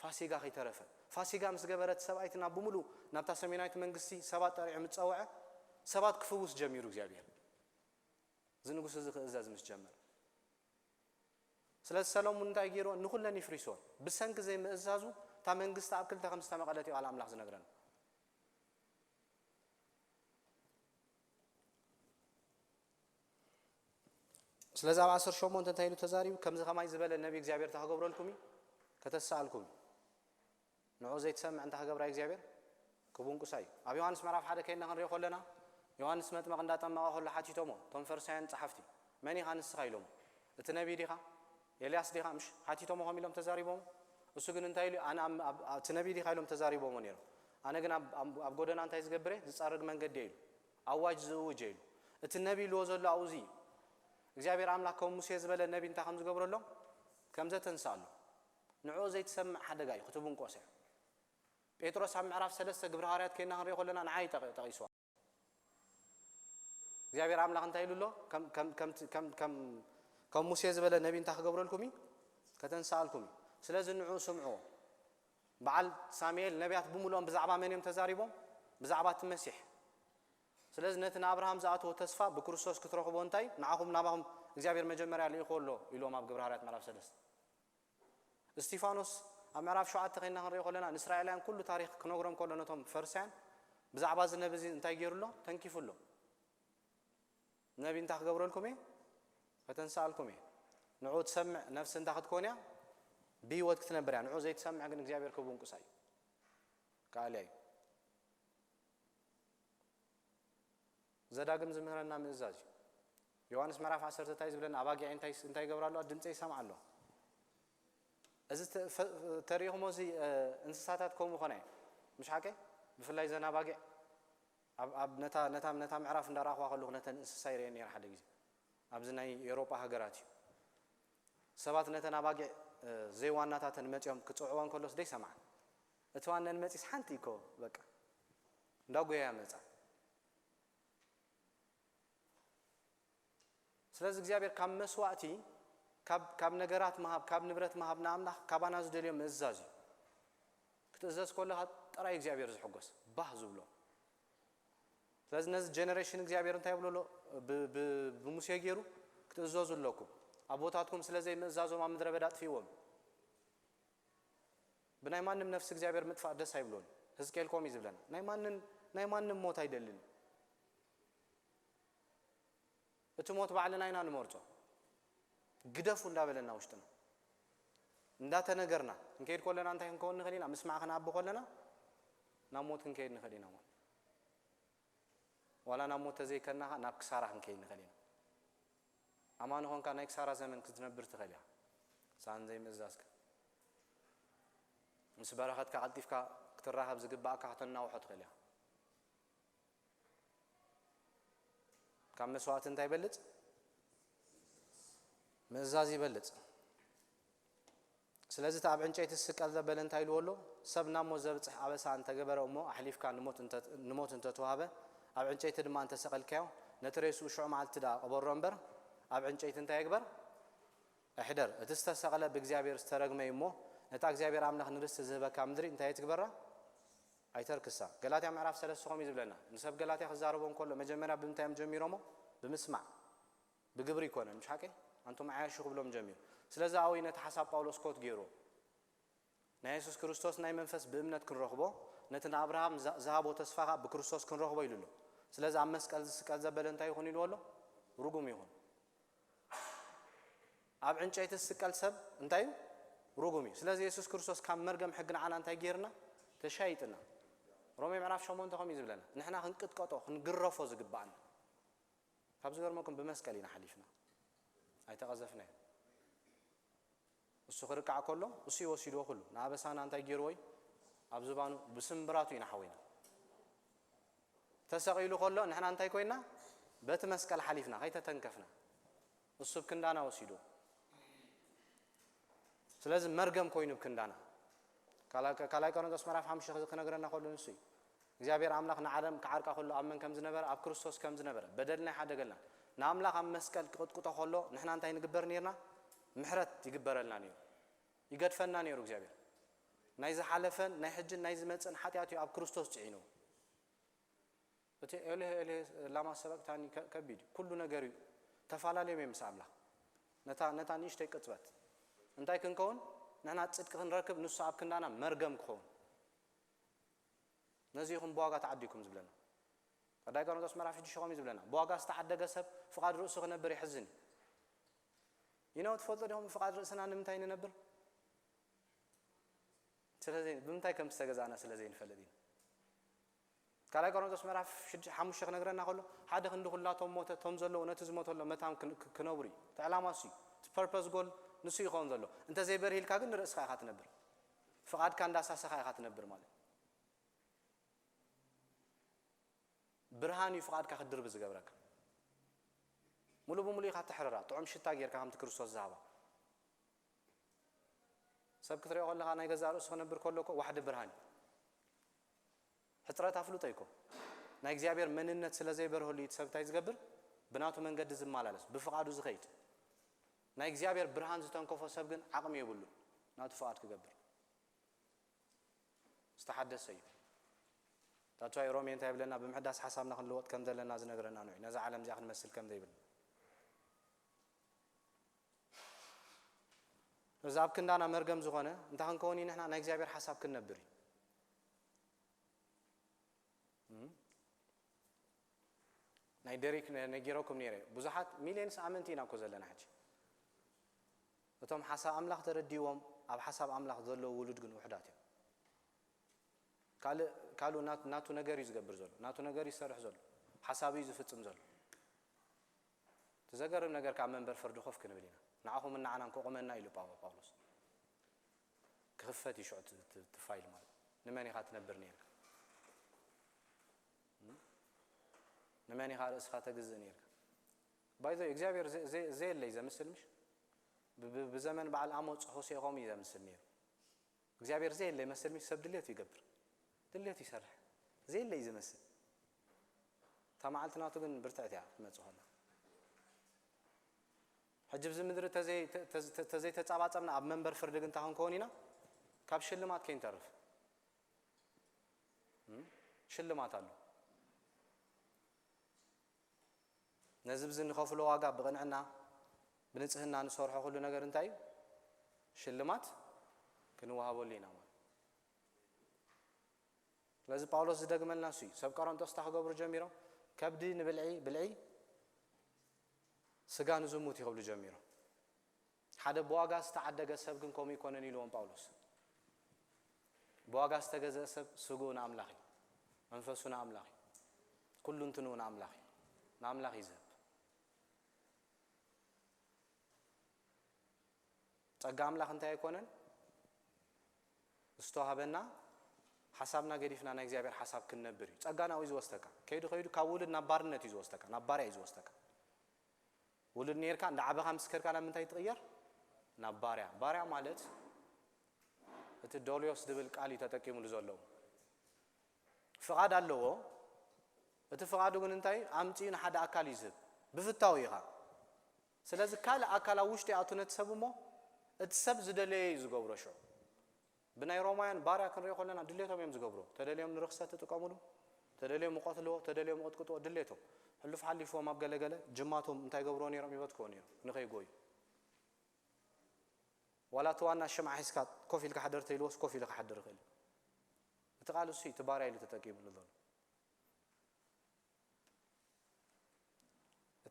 ፋሲጋ ከይተረፈ ፋሲጋ ምስ ገበረት ሰብኣይትና ብሙሉእ ናብታ ሰሜናዊት መንግስቲ ሰባት ጠሪዑ ምፀውዐ ሰባት ክፍውስ ጀሚሩ እግዚአብሔር እዚ ንጉስ እዚ ክእዘዝ ምስ ጀመረ ስለዚ ሰሎሞን እንታይ ገይሩ ንኹለን ይፍሪሶ ብሰንኪ ዘይምእዛዙ እታ መንግስቲ ኣብ ክልተ ከም ዝተመቐለት እዩ ኣምላኽ ዝነግረና ስለዚ ኣብ 18 እንታይ ኢሉ ተዛሪቡ ከምዚ ከማይ ዝበለ ነቢ እግዚአብሔር ተኸገብረልኩም ከተሳኣልኩም ንዑ ዘይትሰምዕ እንታ ክገብራ እግዚአብሔር ክቡንቁሳ እዩ ኣብ ዮሐንስ ምዕራፍ 1 ከይድና ክንሪኦ ከለና ዮሐንስ መጥመቕ እንዳጠመቐ ከሎ ሓቲቶሞ ቶም ፈሪሳውያን ጸሓፍቲ መን ኢኻ ንስኻ ኢሎም እቲ ነቢ ዲኻ ኤልያስ ዲኻ ምሽ ሓቲቶሞ ከም ኢሎም ተዛሪቦም እሱ ግን እንታይ ኢሉ ኣነ እቲ ነቢ ዲኻ ኢሎም ተዛሪቦሞ ነይሮም ኣነ ግን ኣብ ጎደና እንታይ ዝገብር ዝፀርግ መንገዲ ኢሉ ኣዋጅ ዝእውጅ ኢሉ እቲ ነቢ ኢልዎ ዘሎ ኣውዚ እግዚአብሔር ኣምላኽ ከም ሙሴ ዝበለ ነቢ እንታይ ከም ዝገብረሎም ከም ዘተንሳሉ ንዑ ዘይትሰምዕ ሓደጋ እዩ ክትቡንቆስ ጴጥሮስ ኣብ ምዕራፍ 3 ግብረ ሐዋርያት ከይና ክንሪኦ ከለና ንዓይ ጠቂስዋ እግዚአብሔር ኣምላኽ እንታይ ኢሉሎ ከም ሙሴ ዝበለ ነቢ እንታይ ክገብረልኩም ከተንሳኣልኩም ስለዚ ንዑ ስምዑ በዓል ሳሙኤል ነቢያት ብሙሉኦም ብዛዕባ መን እዮም ተዛሪቦም ብዛዕባ እቲ መሲሕ ስለዚ ነቲ ንኣብርሃም ዝኣተወ ተስፋ ብክርስቶስ ክትረኽቦ እንታይ ንዓኹም ናባኹም እግዚአብሔር መጀመርያ ልኢኾሎ ኢሎም ኣብ ግብረ ሐዋርያት ምዕራፍ 3 እስጢፋኖስ ኣብ ምዕራፍ 7 ከይና ክንሪኦ ከለና ንእስራኤላውያን ኩሉ ታሪክ ክነግሮም ከሎ ነቶም ፈሪሳውያን ብዛዕባ እዚ ነቢ እዚ እንታይ ገይሩሎ ተንኪፉሎ ነቢ እንታይ ክገብረልኩም ከተንሳኣልኩም ንዑ ትሰምዕ ነፍሲ እንታይ ክትኮን እያ ብሂወት ክትነብር እያ ንዑ ዘይትሰምዕ ግን እግዚአብሔር ክቡንቁሳ እዩ ካልእ እዩ ዘዳግም ዝምህረና ምእዛዝ እዩ ዮሐንስ ምዕራፍ 10 እንታይ ዝብለና ኣባጊዕ እንታይ ገብራ ኣለዋ ድምፂ ይሰምዓ ኣለዋ እዚ ተሪእኹሞ እዚ እንስሳታት ከምኡ ኮነ ምሽ ሓቀ ብፍላይ ዘና ኣባጊዕ ኣብ ነታ ምዕራፍ እንዳረኣኽዋ ከለኹ ነተን እንስሳ ይርአየ ነይረ ሓደ ግዜ ኣብዚ ናይ ኤውሮጳ ሃገራት እዩ ሰባት ነተን ኣባጊዕ ዘይዋናታተን መፂኦም ክፅውዕወን ከሎስ ደይሰምዓ እቲ ዋነን መፂስ ሓንቲ ኢኮ በቃ እንዳጎያ መፃ ስለዚ እግዚአብሔር ካብ መስዋዕቲ ካብ ነገራት መሃብ ካብ ንብረት መሃብ ንኣምላኽ ካባና ዝደልዮ ምእዛዝ እዩ ክትእዘዝ ከለኻ ጥራይ እግዚአብሔር ዝሕጎስ ባህ ዝብሎ ስለዚ ነዚ ጀነሬሽን እግዚአብሔር እንታይ ብሎ ብሙሴ ገይሩ ክትእዘዙ ኣለኩም ኣብ ቦታትኩም ስለዘይ ምእዛዞም ኣብ ምድረ በዳ ጥፊዎም ብናይ ማንም ነፍሲ እግዚአብሔር ምጥፋእ ደስ ኣይብሎን ሕዝቅኤል ኮም እዩ ዝብለና ናይ ማንም ሞት ኣይደልን እቲ ሞት ባዕልና ኢና ንመርፆ ግደፉ እንዳበለና ውሽጥና እንዳተነገርና እንከይድ ከለና እንታይ ክንከውን ንኽእል ኢና ምስማዕ ክነኣቢ ከለና ናብ ሞት ክንከይድ ንኽእል ኢና ዋላ ናብ ሞት ተዘይከናኻ ናብ ክሳራ ክንከይድ ንኽእል ኢና ኣማን ኾንካ ናይ ክሳራ ዘመን ክትነብር ትኽእል ኢኻ ሳን ዘይምእዛዝካ ምስ በረኸትካ ቀልጢፍካ ክትራኸብ ዝግባእካ ከተናውሖ ትኽእል ኢኻ ካብ መስዋዕቲ እንታይ ይበልፅ ምእዛዝ ይበልፅ ስለዚ እቲ ኣብ ዕንጨይቲ ዝስቀል ዘበለ እንታይ ኢልዎ ኣሎ ሰብ ናብ ሞት ዘብፅሕ ኣበሳ እንተገበረ እሞ ኣሕሊፍካ ንሞት እንተተዋሃበ ኣብ ዕንጨይቲ ድማ እንተሰቐልካዮ ነቲ ሬስኡ ሽዑ መዓልቲ ዳ ቀበሮ እምበር ኣብ ዕንጨይቲ እንታይ ይግበር እሕደር እቲ ዝተሰቐለ ብእግዚአብሔር ዝተረግመ እሞ ነታ እግዚአብሔር ኣምላኽ ንርስቲ ዝህበካ ምድሪ እንታይ ትግበራ ኣይተርክሳ ገላትያ ምዕራፍ 3 ኸም እዩ ዝብለና ንሰብ ገላትያ ክዛረቦም ከሎ መጀመርያ ብምንታይ እዮም ጀሚሮሞ ብምስማዕ ብግብሪ ይኮነን ምሽ ሓቀ አንቶም ዓያሹ ክብሎም ጀሚሩ ስለዚ ኣወይ ነቲ ሓሳብ ጳውሎስ ኮት ገይሩ ናይ ኢየሱስ ክርስቶስ ናይ መንፈስ ብእምነት ክንረኽቦ ነቲ ንኣብርሃም ዝሃቦ ተስፋኻ ብክርስቶስ ክንረኽቦ ኢሉ ኣሎ ስለዚ ኣብ መስቀል ዝስቀል ዘበለ እንታይ ይኹን ኢልዎ ኣሎ ርጉም ይኹን ኣብ ዕንጨይቲ ዝስቀል ሰብ እንታይ እዩ ርጉም እዩ ስለዚ ኢየሱስ ክርስቶስ ካብ መርገም ሕጊ ንዓና እንታይ ገይርና ተሻይጥና رومي معرف شمون تخم يزبلنا نحنا خنقطقطو خنقرفو زقبعنا كابز غرمكم بمسكلينا حليفنا اي تغزفنا እሱ ክርቃዕ ከሎ እሱ ይወሲዶ ሁሉ ናበሳና አንታይ ጌሮይ አብዝባኑ ብስምብራቱ ይናሐወይና ተሰቂሉ ከሎ ንሕና አንታይ ኮይና በት መስቀል حليفና ከይተተንከፍና እሱ ብክንዳና ወሲዶ ስለዚህ መርገም ኮይኑ ብክንዳና ካላይ ቆሮንቶስ ምዕራፍ 5 ከነገረና ከሎ እሱ እግዚአብሔር አምላክ ንዓለም ከዓርቃ ከሎ አመን ከም ዝነበረ አብ ክርስቶስ ከም ዝነበረ በደልና ሓደገልና ናአምላክ አብ መስቀል ቅጥቅጦ ከሎ ንሕና አንታይ ንግበር ነርና محرت يقبرلنا نير يقدفنا نير እግዚአብሔር ናይዝ ሓለፈን ናይ ሕጅን ናይ ዝመጽን ኃጢአቱ ኣብ ክርስቶስ ጽዒኑ እቲ እለ ላማ ሰበቅታኒ ከቢድ ኩሉ ነገር ተፋላለየ ምስ አምላክ ነታ ንሽተይ ቅጽበት እንታይ ክንከውን ንሕና ጽድቅ ክንረክብ ንሱ ኣብ ክንዳና መርገም ክኸውን ነዚኹም በዋጋ ተዓዲኩም ዝብለና ቀዳይ ቆሮንቶስ ምዕራፍ 6 ሸኾም ዝብለና በዋጋ ዝተዓደገ ሰብ ፍቃድ ርእሱ ክነብር ይሕዝን ينوت فضل يوم فقاد رأسنا نمتين نبر سلازين بمتاي كم استجزانا سلازين فلدين كلا يقولون تسمع في حمش شغل نقرأ نقوله حدا خندق الله توم موت توم زلوا ونتز موت الله متام كنوري تعلم أسي purpose goal نسي خون زلوا أنت زي برهيل كأجن رأس خايخات نبر فقاد كان داسة خايخات نبر ماله برهاني فقاد كخدر بزجبرك ملو بملي خات حررة طعم شتا غير كهم تكرسوا الزعبة سب كثر يقول لك أنا يجزارو سخن بركولكو واحد برهاني حترة تفلو تيكو نايك زيابير من النت سلزي بره اللي تسب تايز قبر بناتو من قد زمالالس بفقادو زخيت نايك زيابير برهان زتان كفو سبقن عقم يقولون ناتو فقاد كقبر استحدث سيء تاتواي رومي انتهي بلنا بمحدث حسابنا خلوات كم دلنا زنقرنا نوعي نزع عالم زي أخذ مسل كم ديبل رزاب كندانا مرقم زغانة انت هنكوني نحنا نايك زيابير حساب كن نبري ناي ديريك نجيروكم نيري بزحات مليون سامنتين اكو زلنا حاجه وتم حساب املاح ترديوم اب حساب املاح زلو ولد كن وحدات قالوا ناتو نغير يزغبر زلو ناتو نغير يسرح زلو حسابي يزفصم زلو تزغرم نغير كامنبر فرد خوف كنبلينا نعهم نعنا نقومنا الى باولوس كخفت يشعت تفايل مال نماني خات نبرني نماني خالص خات جزنير بايذو اكزابير زي اللي اذا مسلمش بزمن بعد عمود حوسي قومي اذا مسلمير اكزابير زي اللي مسلمش سب دليت يقبر دليت يسرح زي اللي اذا مسل تمعلتنا تكن برتعتي مصحنا حجب زمدر تزي تتصابصمنا اب منبر فرد انت هون كونينا كاب شلمات كاين تعرف شلمات አሉ نزبز نخفلو واغا بقنعنا بنصحنا نسرحو كل ነገር እንታይ ሽልማት ክንዋሃበልና ማለት ስለዚህ ጳውሎስ ደግመልና እሱ ሰብ ቆሮንቶስ ታገብሩ ጀሚሮ ከብዲ ንብልዒ ስጋ ንዝሙት ይኸብሉ ጀሚሮ ሓደ በዋጋ ዝተዓደገ ሰብ ግን ኮም ይኮነን ኢሎም ጳውሎስ በዋጋ ዝተገዘ ሰብ ስጉን አምላኺ መንፈሱን አምላኺ ኩሉን ትኑን አምላኺ ናምላኺ ይዘብ ጸጋ አምላኽ እንታይ ይኮነን استوهبنا حسابنا قريفنا نا እግዚአብሔር حساب كنبر ጸጋና ወይ ዝወስተካ ከይዱ ካውልድ ናባርነት ይዝወስተካ ናባሪያ ይዝወስተካ ولد نيركا عند عبها مسكركا لما انت يتغير نباريا باريا مالت الدوليوس دبل قالي تتقيم لزولو فقاد الله اتفقادو ግን እንታይ አምጪን ሓደ አካል ይዝብ ብፍታው ይኻ ስለዚህ ካለ አካላ ውሽጥ ያቱነት ሰብሞ እትሰብ ዝደለየ ይዝገብሮሾ ብናይ ሮማያን ባሪያ ክንሪ ይኮለና ድሌቶም እዮም ዝገብሮ ተደለዮም ንርክሰት ተጥቀሙሉ ተደለዮም ቆትሎ ተደለዮም ቆጥቅጦ ድሌቶም حلف حلفوا ما بقلقله جماعتهم انت يقبرون يرم يبتكون يرم نخي قوي ولا توانا الشمع حسكات كوفي لك حدرت يلوس كوفي لك حدر خيل تقالوا سي تبارع اللي تتقيب للظل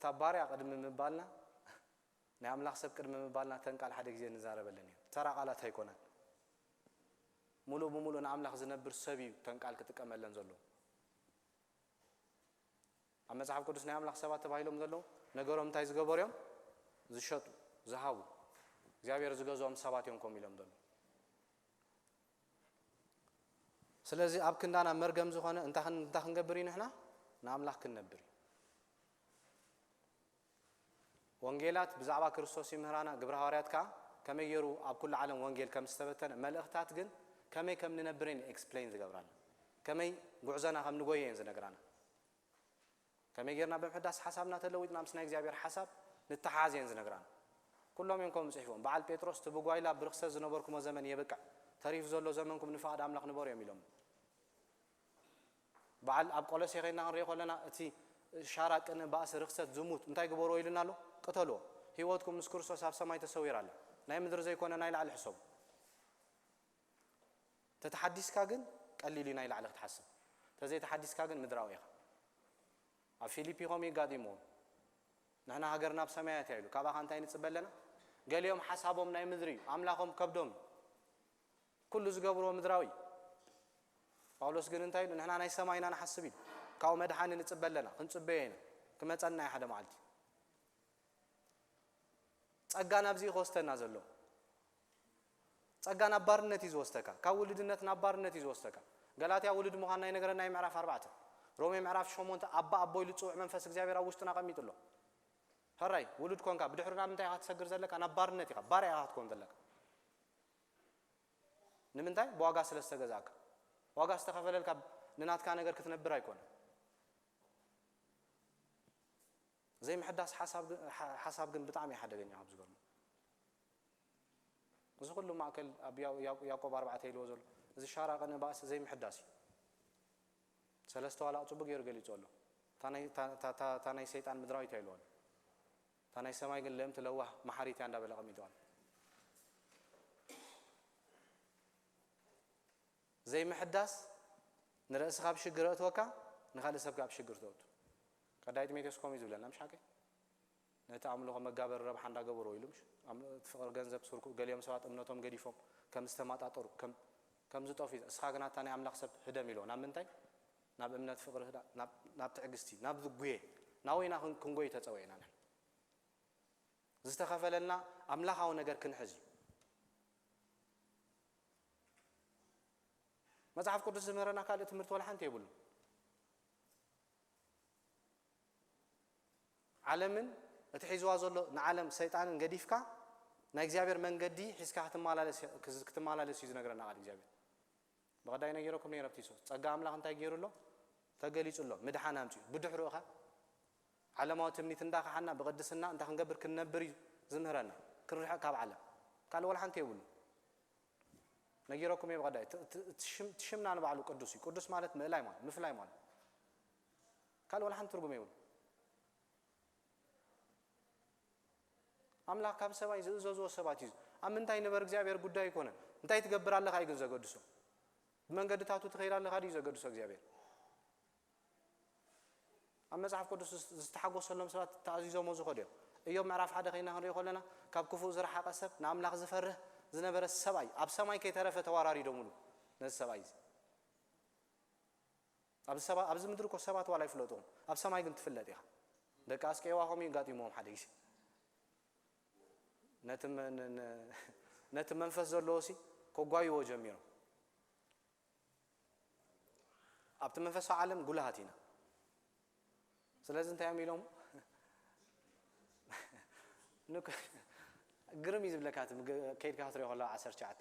تبارع قدم من بالنا نعم لا حسب قدم من بالنا تنقال حد زين نزاره بلني ترى قالت هيكونات ሙሉ በሙሉ ንኣምላኽ ዝነብር ሰብ እዩ ተንቃል ክትቀመለን ዘሎ ኣብ መጽሓፍ ቅዱስ ናይ ኣምላኽ ሰባት ተባሂሎም ዘሎ ነገሮም እንታይ ዝገበርዮም ዝሸጡ ዝሃቡ እግዚአብሔር ዝገዝኦም ሰባት እዮም ኮም ኢሎም ዘሎ ስለዚህ ኣብ ክንዳና መርገም ዝኾነ እንታይ ክንገብር ኢና ንኣምላኽ ክንነብር ወንጌላት ብዛዕባ ክርስቶስ ይምህራና ግብረ ሐዋርያት ከዓ ከመይ ገይሩ ኣብ ኩሉ ዓለም ወንጌል ከም ዝተበተነ መልእኽታት ግን ከመይ ከም ንነብርን ኤክስፕሌን ዝገብራና ከመይ ጉዕዘና ከም ንጎየን ዝነግራና ከመይ ጌርና ብምሕዳስ ሓሳብና ተለዊጥና ምስ ናይ እግዚአብሔር ሓሳብ ንተሓዝየን ዝነግራና ኩሎም እዮም ከም ጽሒፎም በዓል ጴጥሮስ ትብጓይላ ብርክሰት ዝነበርኩሞ ዘመን የበቃ ተሪፍ ዘሎ ዘመንኩም ንፋድ ኣምላኽ ንበሩ እዮም ኢሎም በዓል ኣብ ቆሎሴ ኸይና ክንሪኦ ከለና እቲ ሻራቅን ባእሲ ርክሰት ዝሙት እንታይ ግበሮ ኢልና ኣሎ ቅተልዎ ህይወትኩም ምስ ክርስቶስ ኣብ ሰማይ ተሰዊራ ኣላ ናይ ምድሪ ዘይኮነ ናይ ላዕሊ ሕሰቡ ተተሓዲስካ ግን ቀሊሉ ናይ ላዕሊ ክትሓስብ ተዘይ ተሓዲስካ ግን ምድራዊ ኢኻ ኣብ ፊሊፒ ኸም ይጋዲሞ ንሕና ሃገርና ኣብ ሰማያት ያይሉ ካባኻ እንታይ ንጽበለና ገሊኦም ሓሳቦም ናይ ምድሪ ኣምላኾም ከብዶም ኩሉ ዝገብርዎ ምድራዊ ጳውሎስ ግን እንታይ ኢሉ ንሕና ናይ ሰማይና ንሓስብ ኢሉ ካብኡ መድሓኒ ንጽበለና ክንጽበዮ ኢና ክመጸና ናይ ሓደ መዓልቲ ጸጋ ናብዚ ይወስተና ዘሎ ጸጋ ናብ ባርነት እዩ ዝወስተካ ካብ ውልድነት ናብ ባርነት እዩ ዝወስተካ ገላትያ ውልድ ምዃን ናይ ነገረና ናይ ምዕራፍ 4 ሮሜ ምዕራፍ 8 ኣባ ኣቦ ኢሉ ጽውዕ መንፈስ እግዚአብሔር ኣብ ውሽጥና ቀሚጡሎ هراي ولد كونكا بدحرنا من تاي هتسجر زلك أنا بارنتي باري هتكون زلك نمن تاي بواقع سلسة جزاك واقع استخفل لك ننات كان أجر كتنا برايكون زي محدث حساب جن بتعمي حدا جنيه عبز قرن وزقول له معك أبي يعقوب 4 تيلوزل زي شارع قلنا باس زي محدث سلسة على أطبق يرجع يتقوله تاني سيطان مدراي تيلون تاني سماي قل لهم تلوه محاريتي عنده بلغ ميدان زي محدث نرأس خاب شجرات وكا نخلي سبق خاب شجرات كدايت ميتوس كومي زبلنا مش حكي نتعاملوا هم جابر ربح عند جابر ويلوش عم تفقر جنزب سرقو قال يوم ساعات أمنتهم قريفهم كم استمات عطور كم زت أوفيس أسخاقنا تاني عم لحسب هدا ميلون نعم منتاي ناب أمنت فقر هدا ناب تعجستي ناب ذقويه ناوينا كنقوي تتوينا زستخفل لنا أملاها ونجر كنحزي ما تعرف كل زمرنا كانت تمرت ولا حنت يقول علمن تحيزوا زلوا نعلم سيطان قديفك نجزابير من قدي حسك كتمالا لس يزنقرنا على جزابير بغدا ينجركم نيربتي صوت تقام لا أنت يجيروا له تقليش له مدحنا أمشي بدحروها على ما تمني تنداخ حنا بقدسنا أنت هنقبر كنبري زمهرنا كنرحق كاب علم قال ولا حنت يقول نجيركم يبغى داي تشمنا أنا بعلو قدوسي قدوس مالت ملاي مال مفلاي مال قال ولا حن ترجم يقول أملاك كم سبعي زوزو سبعتيز أم أنتي نبرك زابير قدّا يكونه أنتي تقبر الله خايق زا قدوسه من قد تاتو تخير الله خارج زا قدوسه زابير أما زعف قدوس استحقوا سلم سبعة تعزيز وموزو خدير يوم معرف حدا خينا هنري خلنا كاب كفو زرع قصب نعم لاخ زفره زنبر السبعي أب سماي كي تعرف تواراري دوملو ناس سبعي أب سبعة أب زمدركوا سبعة ولا يفلتون أب سماي قلت فلتيها دكاس كي واهم يقاتي موم حديث نتم منفذ اللوسي كوجاي وجميرو أبت منفذ عالم قلهاتنا سلازم تعملهم نك قرمي زبلكات كيد كهاتري ولا 10 ساعات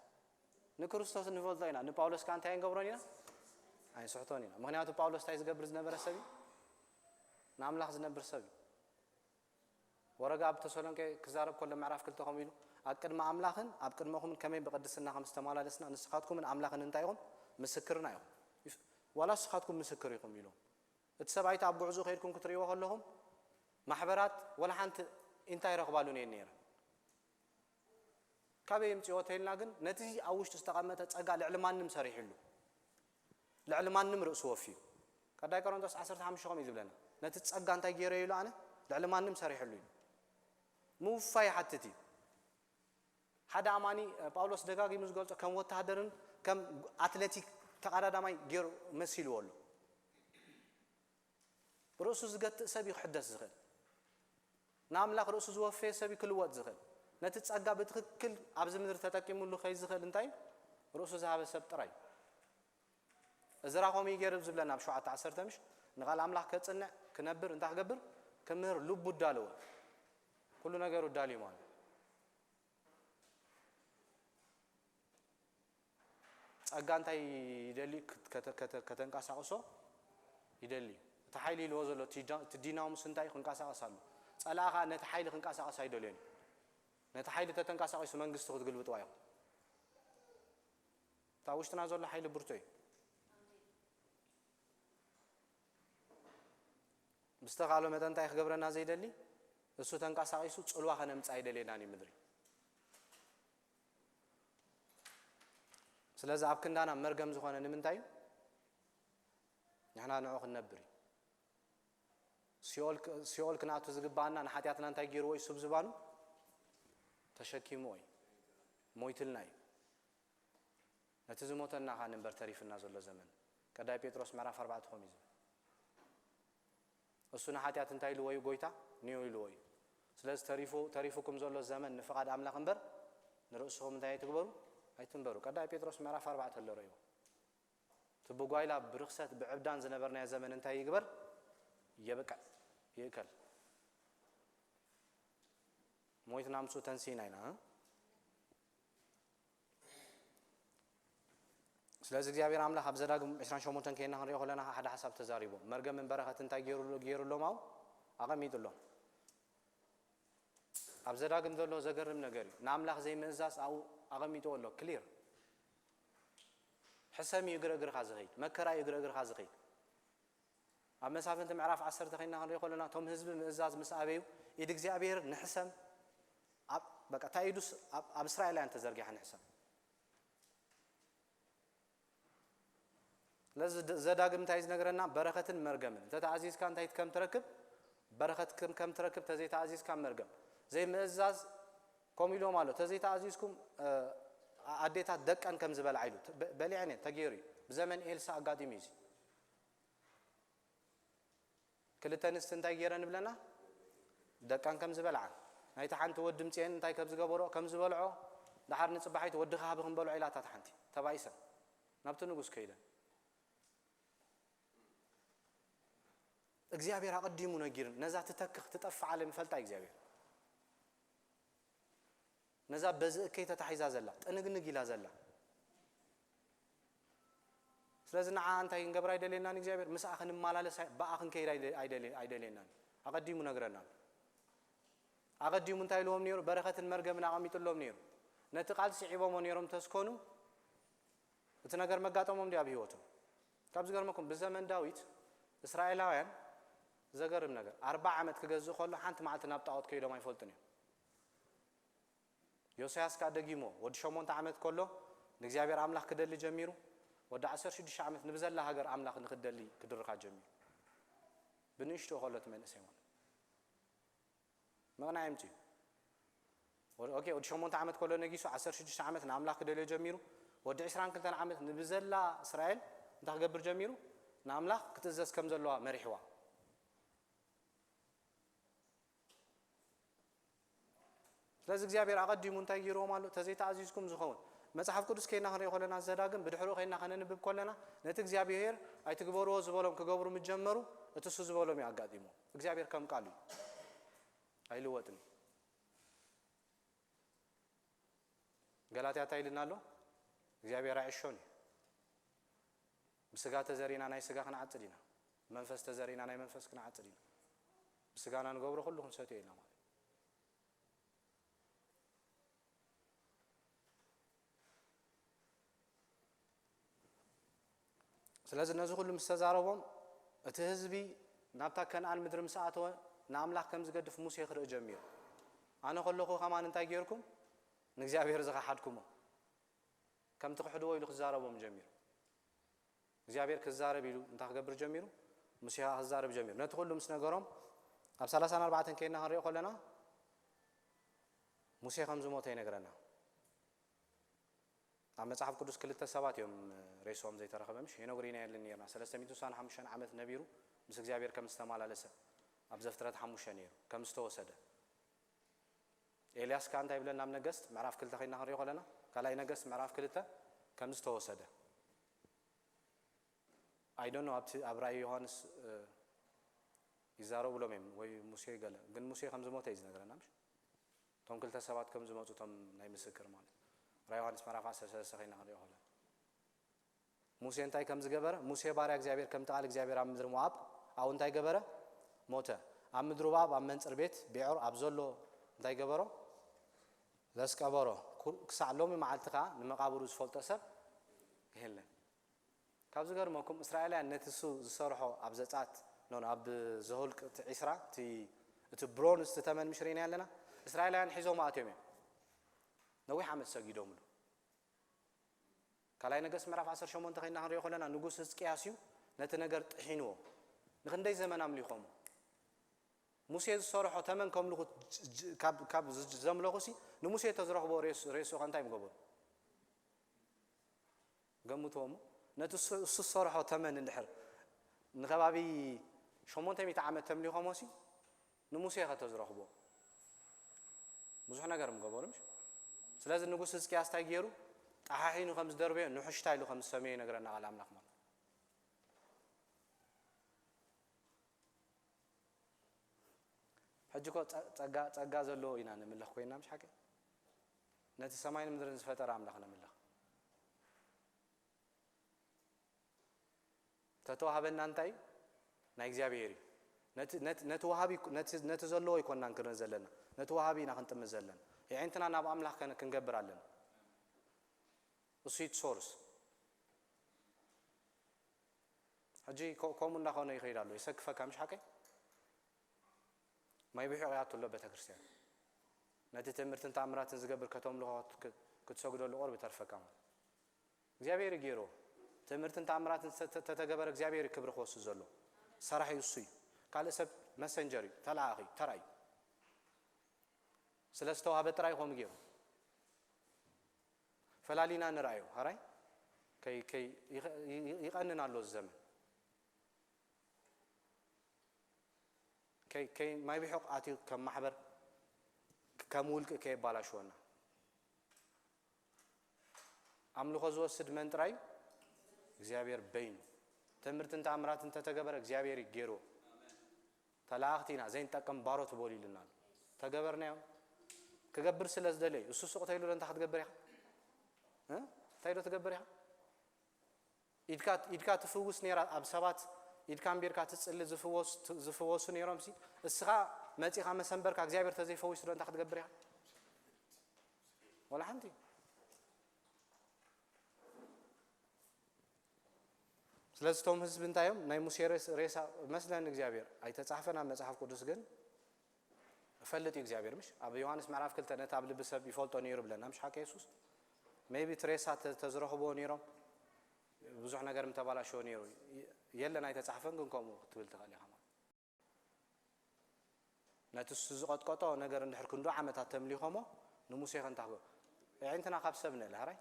نكرستوس نفضلنا نباولوس كان تاين قبرانينا أي صحتونينا مغنياتو باولوس تايز قبر زنبر السبي نعم لاحظ زنبر السبي ورقة بتسولن كزارب كل معرف كل تقاميلو أكد ما أملاخن أبكر ما هم كمين بقدسنا خمس تمالا لسنا نسخاتكم من أملاخن انتايهم مسكرنا يوم ولا سخاتكم مسكريكم يلوم السبعي تعبوا عزو خيركم كتريوا كلهم محبرات ولا حنت انتاي رقبالون ينير كابي يمتي وتيلنا جن نتيجة أوش تستقامت تسأجع العلمان نم سريح له العلمان نم رأس وفيه كذا يكرون تس 10 5 خميس بلنا نتتسأجع انتاي جيري له أنا العلمان نم سريح له مو فاي حتتي حدا أماني باولوس دقاقي مزقول كم وتهدرن كم أتلتيك تقاردا ما يجير مسيل والله رؤوس زقت سبي حدث زغل نعم لا رؤوس زوفي سبي كل وقت زغل نتتصقى بتخكل عبز مدر تتاكيم له خي زغل انتاي رؤوس زهاب سب طراي ازراهم يجرب زبلنا بشوعة 10 تمش نقال أملاح كتصنع كنبر انت حقبر كمهر لب الدالو كل نجار الدالي مان أجانتاي يدلي كتنكاساقسو يدلي تحايلي لوزلو تديناهم سنتاي خنكاساقسالو صلاخا نتحايل خنكاساقسا يدلين نتحايل تتنكاساقسو منغست تقلبط وايو تاوشتنا زول حايل برتوي مستقالو متنتاي خغبرنا زيدلي እሱ ተንቃሳቀሱ ጽልዋ ከነምጻ አይደለናኒ ምድሪ ስለዚህ አብክንዳና መርገም ዝሆነ ንምንታይ ንሕና ንዑ ክንነብር ሲኦል ክናቱ ዝግባና ንሓጢያትና እንታይ ገይሩ ወይ ሱብ ዝባኑ ተሸኪሙ ወይ ሞይትልናይ ነቲ ዝሞተና ካንበር ተሪፍና ዘሎ ዘመን ቀዳይ ጴጥሮስ ምዕራፍ 4 ኾሚዝ እሱ ንሓጢያት እንታይ ልወይ ጎይታ ኒዮ ይልወይ ስለዚህ ተሪፉኩም ዘሎ ዘመን ንፍቃድ አምላክ እንበር ንርእስኩም እንታይ ትግበሩ አይትንበሩ ቀዳይ ጴጥሮስ ምዕራፍ 4 ተለረዩ ትብጓይላ ብርክሰት ብዕብዳን ዝነበርና ዘመን እንታይ ይግበር ይበቃ ይከል ሞይት ናምሱ ተንሲናይና ስለዚህ እግዚአብሔር አምላክ አብዘዳግም 28 ከይና ሆነ ይሆለና ሓደ ሐሳብ ተዛሪቦ መርገምን በረከት እንታይ ገይሩሎማው አቀሚጥሎ አብዘዳግም ዘሎ ዘገርም ነገር ናምላክ ዘይመዛስ አው አቀሚጦሎ ክሊር حسامي يغرغر خازخي مكرا يغرغر خازخي امسافنت معرف 10 تخينا هنري خلنا توم حزب مزاز مسابيو يد እግዚአብሔር ንሕሰም በቃ ታይዱስ አብ እስራኤል አንተ ዘርጋህ ንሕሰም ለዚ ዘዳግም ታይዝ ነገርና በረከትን መርገምን ተታዚዝ ካን ታይት ከም ተረክብ በረከት ከም ተረክብ ተዘይታ አዚዝ ካን መርገም ዘይ መዛዝ ኮሚሎ ማለት ተዘይታ አዚዝኩም አዴታት ደቀን ከም ዝበል አይሉ በሊዓኔ ተገይሩ በዘመን ኤልሳ አጋዲሚዝ ክልተንስ እንታይ ገይረን ብለና ደቀን ከም ዝበልዓ ናይታ ሓንቲ ወድ ድምጽን እንታይ ከም ዝገበሮ ከም ዝበልዖ ዳሓር ንጽባሒት ወድኻ ብክም በልዑ ኢላታት ሓንቲ ተባይሰ ናብቲ ንጉስ ከይደ እግዚአብሔር አቀዲሙ ነጊር ነዛ ተተክኽ ተጠፋ ዓለም ፈልጣ እግዚአብሔር ነዛ በዝእከይ ተታሒዛ ዘላ ጥንግንግ ኢላ ዘላ ስለዚህ ንዓ እንታይ እንገብር አይደለናን እግዚአብሔር ምስአኽን ማላለስ በአኽን ከይድ አይደለናን አቀዲሙ ነግረና አቀዲሙ እንታይ ለሆም ነይሩ በረከትን መርገምን አቀሚጥሎም ነይሩ ነቲ ቃል ሲዒቦም ነይሮም ተስኮኑ እቲ ነገር መጋጠሞም ዲያ ቢወቱ ካብ ዝገርመኩም በዘመን ዳዊት እስራኤላውያን ዘገርም ነገር 40 ዓመት ክገዝ ኾሎ ሓንቲ ማዓልት ናብ ጣዖት ከይዶም አይፈልጡን ዮሴያስ ካደጊሞ ወድ 8 ዓመት ኮሎ ንእግዚአብሔር አምላክ ክደሊ ጀሚሩ ወድ 16 ዓመት ንብዘላ ሀገር አምላክ ንክደሊ ክድርካ ጀሚሩ ብንሽቶ ኾለት መንእሰይ ማለት መግናይምጪ ኦኬ ወድ 8 ዓመት ኮሎ ነጊሱ 16 ዓመት ንአምላክ ክደሊ ጀሚሩ ወድ 22 ዓመት ንብዘላ እስራኤል እንታይ ክገብር ጀሚሩ ንአምላክ ክትእዘዝ ከም ዘለዋ መሪሕዋ ስለዚህ እግዚአብሔር አቀዲሙ እንታይ ገይሮ ማለት ተዘይታ አዚዝኩም ዝኸውን መጽሐፍ ቅዱስ ከይና ኸረ ይኾለና ዘዳግም ብድሕሮ ከይና ኸነንብብ ኮለና ነቲ እግዚአብሔር አይትግበርዎ ዝበሎም ክገብሩ ምጀመሩ እትሱ ዝበሎም ያጋጢሙ እግዚአብሔር ከም ቃሉ አይልወጥን ገላትያ ታይልናሎ እግዚአብሔር አይሾን ብስጋ ተዘሪና ናይ ስጋ ከናዓጽዲና መንፈስ ተዘሪና ናይ መንፈስ ከናዓጽዲና ብስጋና ንገብሮ ሁሉ ክንሰትየና ማለት ስለዚህ ነዚ ሁሉ ምስተዛረቦም እቲ ህዝቢ ናብታ ከነአን ምድሪ ምስኣተወ ንአምላክ ከም ዝገድፍ ሙሴ ክርኢ ጀሚሩ ኣነ ከለኹ ከማን እንታይ ገይርኩም ንእግዚአብሔር ዝኸሓድኩሞ ከም ትኽሕድዎ ኢሉ ክዛረቦም ጀሚሩ እግዚአብሔር ክዛረብ ኢሉ እንታይ ክገብር ጀሚሩ ሙሴ ክዛረብ ጀሚሩ ነቲ ሁሉ ምስ ነገሮም ኣብ 34 ከይና ክንሪኦ ከለና ሙሴ ከም ዝሞተ ይነግረና ኣብ መጽሓፍ ቅዱስ ክልተ ሰባት እዮም ሬሶም ዘይተረኸበ ምሽ የነግሪና ያለን ነርና 365 ዓመት ነቢሩ ምስ እግዚአብሔር ከም ዝተማላለሰ ኣብ ዘፍጥረት 5 ነይሩ ከም ዝተወሰደ ኤልያስ ካንታ ይብለና ኣብ ነገስት ምዕራፍ 2 ኸይና ክንሪኦ ከለና ካልኣይ ነገስት ምዕራፍ 2 ከም ዝተወሰደ I don't know ኣብ ራእይ ዮሐንስ ይዛረቡ ብሎም ወይ ሙሴ ገለ ግን ሙሴ ከም ዝሞተ እዩ ዝነግረና ምሽ ቶም ክልተ ሰባት ከም ዝመጹ ቶም ናይ ምስክር ማለት ራእይ ዮሐንስ ምዕራፍ 13 ኸይና ክንሪኦ ከለና ሙሴ እንታይ ከም ዝገበረ ሙሴ ባሪያ እግዚአብሔር ከም ተቃል እግዚአብሔር ኣብ ምድሪ ሞዓብ ኣው እንታይ ገበረ ሞተ ኣብ ምድሪ ሞዓብ ኣብ መንጽር ቤት ቢዖር ኣብ ዘሎ እንታይ ገበሮ ለስቀበሮ ክሳዕ ሎሚ መዓልትኻ ንመቃብሩ ዝፈልጦ ሰብ የለን ካብ ዝገርመኩም እስራኤላውያን ነቲ እሱ ዝሰርሖ ኣብ ዘጻት ኖን ኣብ ዘሁልቅ ዒስራ እቲ ብሮንዝ ተመን ምሽሪና ያለና እስራኤላውያን ሒዞም ኣትዮም እዮም ነዊሕ ዓመት ሰጊዶምሉ ካልኣይ ነገስት ምዕራፍ 18 ኸይና ክንሪኦ ከለና ንጉስ ሕዝቅያስ እዩ ነቲ ነገር ጥሒንዎ ንክንደይ ዘመን ኣምሊኾም ሙሴ ዝሰርሖ ተመን ከምልኹ ካብ ዘምለኹሲ ንሙሴ ተዝረኽቦ ሬሶ እንታይ ምገበሩ ገምትዎም ነቲ እሱ ዝሰርሖ ተመን እንድሕር ንኸባቢ 800 ዓመት ተምሊኾሞሲ ንሙሴ ከተዝረኽቦ ብዙሕ ነገር ምገበሩ ምሽ ስለዚ ንጉስ ሕዝቅያስ እንታይ ገይሩ ጣሓሒኑ ከም ዝደርበዮ ንሕሽታ ኢሉ ከም ዝሰመየ ነገረና ቃል ኣምላኽ ማለት ሕጂኮ ጸጋ ዘለዎ ኢና ንምልኽ ኮይና ምሽ ሓቂ ነቲ ሰማይን ምድርን ዝፈጠረ ኣምላኽ ንምልኽ ተተዋሃበና እንታይ ናይ እግዚአብሔር እዩ ነቲ ወሃቢ ነቲ ዘለዎ ይኮንና ክንክርን ዘለና ነቲ ወሃቢ ኢና ክንጥምት ዘለና የዕንትና ናብ ኣምላኽ ክንገብር ኣለና እሱ ሶርስ ሕጂ ከምኡ እንዳኾነ ይኸይድ ኣሎ ይሰክፈካ ምሽ ሓቂ ማይ ብሕቕ ያትሎ ቤተክርስትያን ነቲ ትምህርትን ተኣምራትን ዝገብር ከተምልኾ ክትሰግደሉ ቁርብ ተርፈካ ማለት እግዚአብሔር ገይሮ ትምህርትን ተኣምራትን ተተገበረ እግዚአብሔር ክብሪ ክወስድ ዘሎ ሰራሕ እሱ እዩ ካልእ ሰብ መሰንጀር እዩ ተላኣኺ ተራእዩ ስለ ዝተዋሃበ ጥራይ ከምኡ ገይሩ ፈላሊና ንርአዮ ሃራይ ይቐንን ኣሎ ዘመን ከይ ማይ ብሕቕ ኣትዩ ከም ማሕበር ከም ውልቅ ከይባላሽወና ኣምልኾ ዝወስድ መን ጥራይ እግዚአብሔር በይኑ ትምህርትን ተኣምራትን ተተገበረ እግዚአብሔር ገይሮ ተላእኽቲና ዘይንጠቀም ባሮት ቦሊልና ተገበርናዮ ክገብር ስለ ዝደለይ እሱ ሱቕ ተይሉ ለንታ ክትገብር ኢኻ እንታይ ዶ ትገብር ኢኻ ኢድካ ትፍውስ ነይራ ኣብ ሰባት ኢድካ እምቢርካ ትጽሊ ዝፍወሱ ነይሮም ሲ እስኻ መጺኻ መሰንበርካ እግዚአብሔር ተዘይፈዊስ ዶ እንታ ክትገብር ኢኻ ወላ ሓንቲ ስለዚ ቶም ህዝቢ እንታዮም ናይ ሙሴ ሬሳ መስለን እግዚአብሔር ኣይተጻሕፈን ኣብ መጽሓፍ ቅዱስ ግን ፈልጥ እግዚአብሔር ምሽ ኣብ ዮሐንስ ምዕራፍ 2 ነታ ኣብ ልቢ ሰብ ይፈልጦ ነይሩ ብለና ምሽ ሓቂ ኢየሱስ ሜቢ ትሬሳ ተዝረኽቦ ነይሮም ብዙሕ ነገር ምተባላሽዎ ነይሩ የለን ኣይተጻሕፈን ግን ከምኡ ክትብል ትኽእል ኢኻ ማለት ነቲ ዝቐጥቀጦ ነገር እንድሕር ክንዶ ዓመታት ተምሊኾሞ ንሙሴ ከንታኽቦ ዕንትና ካብ ሰብ ንእል ሃራይ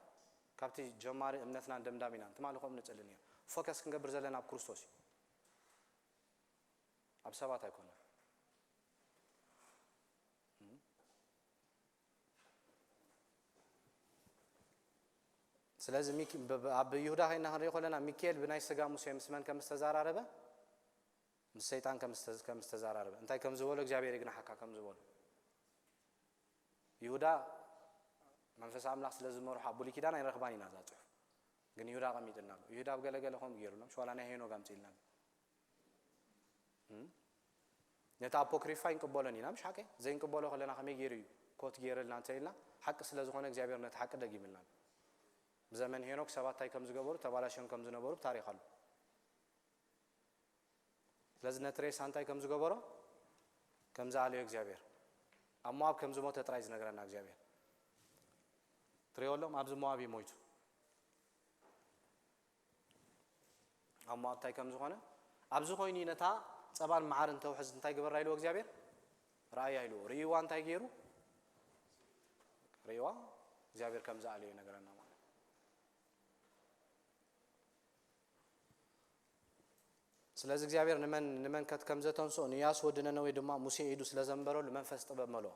ካብቲ ጀማሪ እምነትና እንደምዳም ኢና እንትማልኾም ንጽልን እዮም ፎከስ ክንገብር ዘለና ኣብ ክርስቶስ እዩ ኣብ ሰባት ኣይኮነን ስለዚ ኣብ ይሁዳ ኸይና ክንሪኦ ከለና ሚካኤል ብናይ ስጋ ሙሴ ምስ መን ከም ዝተዘራረበ ምስ ሰይጣን ከም ዝተዘራረበ እንታይ ከም ዝበሎ እግዚአብሔር ይግናሓካ ከም ዝበሎ ይሁዳ መንፈስ ኣምላኽ ስለ ዝመርሖ ኣብ ብሉይ ኪዳን ኣይረኽባን ኢና ዛ ፅሑፍ ግን ይሁዳ ቀሚጥልና ኣሎ ይሁዳ ኣብ ገለገለ ከምኡ ገይሩሎም ሸዋላ ናይ ሄኖግ ኣምፂልና ነታ ኣፖክሪፋ ይንቅበሎን ኢና ምሽ ሓቂ ዘይንቅበሎ ከለና ከመይ ገይሩ እዩ ኮት ገይረልና እንተኢልና ሓቂ ስለ ዝኾነ እግዚአብሔር ነቲ ሓቂ ደጊምልና ብዘመን ሄኖክ ሰባት እንታይ ከም ዝገበሩ ተባላሽዮም ከም ዝነበሩ ታሪክ ኣሎ ስለዚ ነቲ ሬሳ እንታይ ከም ዝገበሮ ከም ዝኣለዮ እግዚአብሔር ኣብ ሞዓብ ከም ዝሞተ ጥራይ ዝነገረና እግዚአብሔር ትሪኦሎም ኣብዚ ሞዓብ ይሞይቱ ኣብ ሞዓብ እንታይ ከም ዝኾነ ኣብዚ ኮይኑ ነታ ፀባን መዓርን ተውሕዝ እንታይ ግበራ ኢልዎ እግዚአብሔር ራእይ ኢልዎ ርእይዋ እንታይ ገይሩ ርእይዋ እግዚአብሔር ከም ዝኣለዮ ነገረና ማለት ስለዚህ እግዚአብሔር ንመን ከተከምዘተንሶ ንያስ ወድነ ነው ወይ ድማ ሙሴ ሄዱ ስለዘንበረው ለመንፈስ ጥበብ መሎ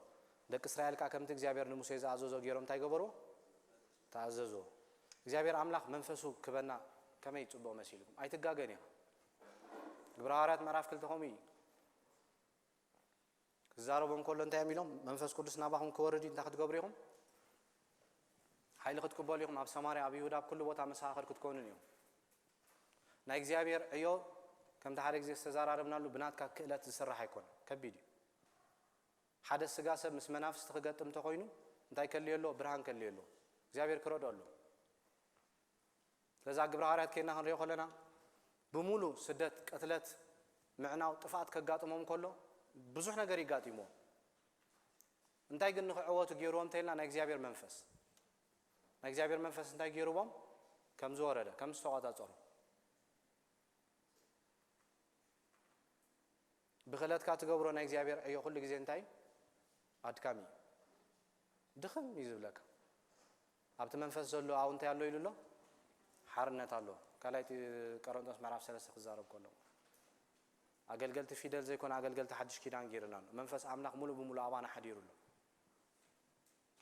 ደቅ እስራኤል ከምት እግዚአብሔር ንሙሴ ዘአዘዞ ገይሮም ታይገበሩ ታዘዞ እግዚአብሔር አምላክ መንፈሱ ክበና ከመይ ጽቦ መሲልኩም አይትጋገን ያ ግብረ ሐዋርያት ምዕራፍ 2 ሆሚ ዛረቦም ኮሎ እንታይ የሚሎም መንፈስ ቅዱስ ናባኹም ከወረዲ እንታይ ክትገብሩ ኢኹም ኃይል ክትቀበሉ ኢኹም ኣብ ሰማርያ ኣብ ይሁዳ ኣብ ኩሉ ቦታ መሳኸር ክትኮኑ እዮም ናይ እግዚአብሔር እዮ ከምታ ሓደ ግዜ ዝተዛራረብናሉ ብናትካ ክእለት ዝስራሕ አይኮን ከቢድ ሓደ ስጋ ሰብ ምስ መናፍስ ተገጥም ተኮይኑ እንታይ ከልየሎ ብርሃን ከልየሎ እግዚአብሔር ክረዶሎ ለዛ ግብረ ሐዋርያት ከና ክንሪዮ ኮለና ብሙሉ ስደት ቀትለት ምዕናው ጥፋት ከጋጥሞም ኮሎ ብዙሕ ነገር ይጋጥሞ እንታይ ግን ንኽዕወቱ ገይሮም ተይልና ናይ እግዚአብሔር መንፈስ እንታይ ገይሮም ከም ዝወረደ ከም ዝተቆጣጸሩ ብኽለትካ ትገብሮ ናይ እግዚአብሔር እዮ ኩሉ ግዜ እንታይ አድካሚ ድኽም ይዝብለካ ኣብቲ መንፈስ ዘሎ አው እንታይ ያለው ይሉሎ ሓርነት አሎ ካላይቲ ቆሮንቶስ ምዕራፍ 3 ክዛረብ ኮሎ አገልገልቲ ፊደል ዘይኮነ አገልገልቲ ሓድሽ ኪዳን ገይርና መንፈስ አምላክ ሙሉ በሙሉ አባና ሓዲሩሎ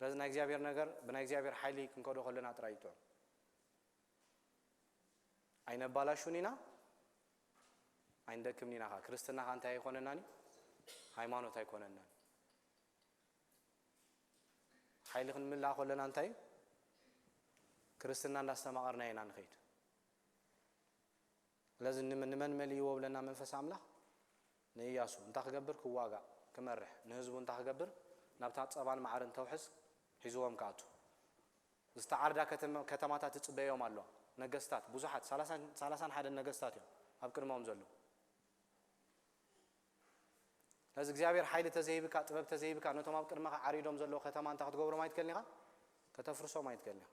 ስለዚህ ናይ እግዚአብሔር ነገር ብናይ እግዚአብሔር ኃይሊ ክንከዶ ኮለና ጥራይቶ አይነባላሹኒና አይንደክምኒና ክርስትና አንተ አይኮነናኒ ሃይማኖት አይኮነናኒ ኃይሊ ክንምላ ኮለና አንታይ ክርስትና እንዳስተማርና ይና ንኸይድ ለዚህ ንመን መልይዎ ብለና መንፈስ አምላክ ንኢያሱ እንታ ክገብር ክዋጋ ክመርሕ ንህዝቡ እንታ ክገብር ናብታ ጸባን ማዕረን ተውሕስ ሒዝዎም ካቱ ዝተዓርዳ ከተማታት ጽበዮም አሎ ነገስታት ብዙሓት 31 ነገስታት እዮም ኣብ ቅድሞም ዘሎ ለዚህ እግዚአብሔር ኃይል ተዘይብካ ጥበብ ተዘይብካ ነቶም ኣብ ቅድመኻ ዓሪዶም ዘሎ ከተማ እንታ ክትገብሮ ማይት ከልኒኻ ከተፍርሶ ማይት ከልኒኻ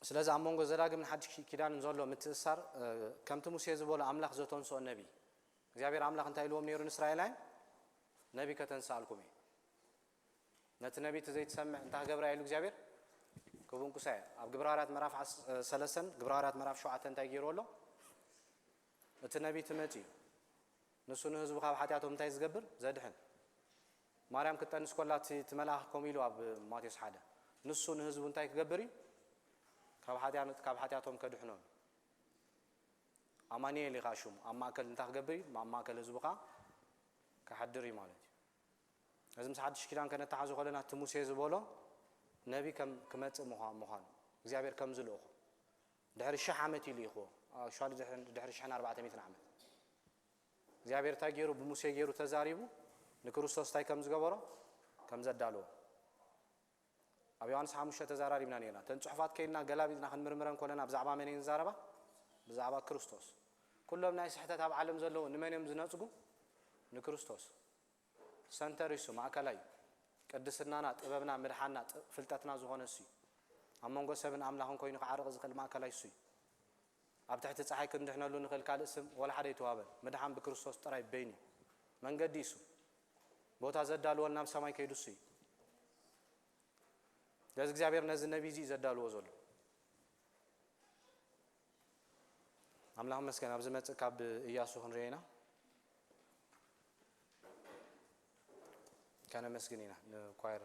ስለዚህ አሞንጎ ዘዳግም ሓድሽ ኪዳን ዘሎ ምትእሳር ከምቲ ሙሴ ዝበሎ አምላክ ዘተንሶ ነቢ እግዚአብሔር አምላክ እንታይ ኢልዎም ነይሩ እስራኤላውያን ነቢ ከተንሳልኩም ነቲ ነቢ ተዘይትሰምዕ እንታይ ገብራ ኢሉ እግዚአብሔር ከቡንኩሳይ ኣብ ግብረ ሐዋርያት ምዕራፍ 3 ግብረ ሐዋርያት ምዕራፍ 7 እንታይ ገይሮሎ እቲ ነቢ ትመጪ ንሱ ንህዝቡ ካብ ሓጢያቶም እንታይ ዝገብር ዘድሕን ማርያም ክጠንስ ኮላት ትመላኽ ኮም ኢሉ ኣብ ማቴዎስ 1 ንሱ ንህዝቡ እንታይ ክገብር ካብ ሓጢያቶም ከድሕኖ አማኑኤል ይኻሹም ኣብ ማእከል እንታይ ክገብር ኣብ ማእከል ህዝቡኻ ከሓድር ማለት እዩ እዚ ምስ ሓድሽ ኪዳን ከነተሓዙ ኮለና እቲ ሙሴ ዝበሎ ነቢ ከም ክመጽእ ምዃኑ እግዚአብሔር ከም ዝልእኹ ድሕሪ 1000 ዓመት ኢሉ ይኹ ሻሊ ድሕሪ 1400 ዓመት እግዚአብሔር እንታይ ገይሩ ብሙሴ ገይሩ ተዛሪቡ ንክርስቶስ እንታይ ከም ዝገበሮ ከም ዘዳልዎ ኣብ ዮሐንስ 5 ተዛራሪብና ነይና ተንጽሑፋት ከይና ገላቢዝና ክንምርምረን ኮለና ብዛዕባ መን እንዛረባ ብዛዕባ ክርስቶስ ኩሎም ናይ ስሕተት ኣብ ዓለም ዘለዉ ንመንም ዝነጽጉ ንክርስቶስ ሰንተሪሱ ማእከላይ ቅድስናና ጥበብና ምድሓና ፍልጠትና ዝኾነ እሱ ኣብ መንጎ ሰብን ኣምላኽን ኮይኑ ክዓርቕ ዝኽእል ማእከላይ እሱ ኣብ ትሕቲ ፀሓይ ክንድሕነሉ ንኽእል ካልእ ስም ወላ ሓደ ይተዋበን ምድሓን ብክርስቶስ ጥራይ በይኒ መንገዲ እሱ ቦታ ዘዳልወና ናብ ሰማይ ከይዱ እሱ ለዚ እግዚአብሔር ነዚ ነቢ እዚ ዘዳልዎ ዘሎ አምላክ መስገን ኣብ ዝመጽእ ካብ ኢያሱ ክንሪአና كان مسجنينا نكوير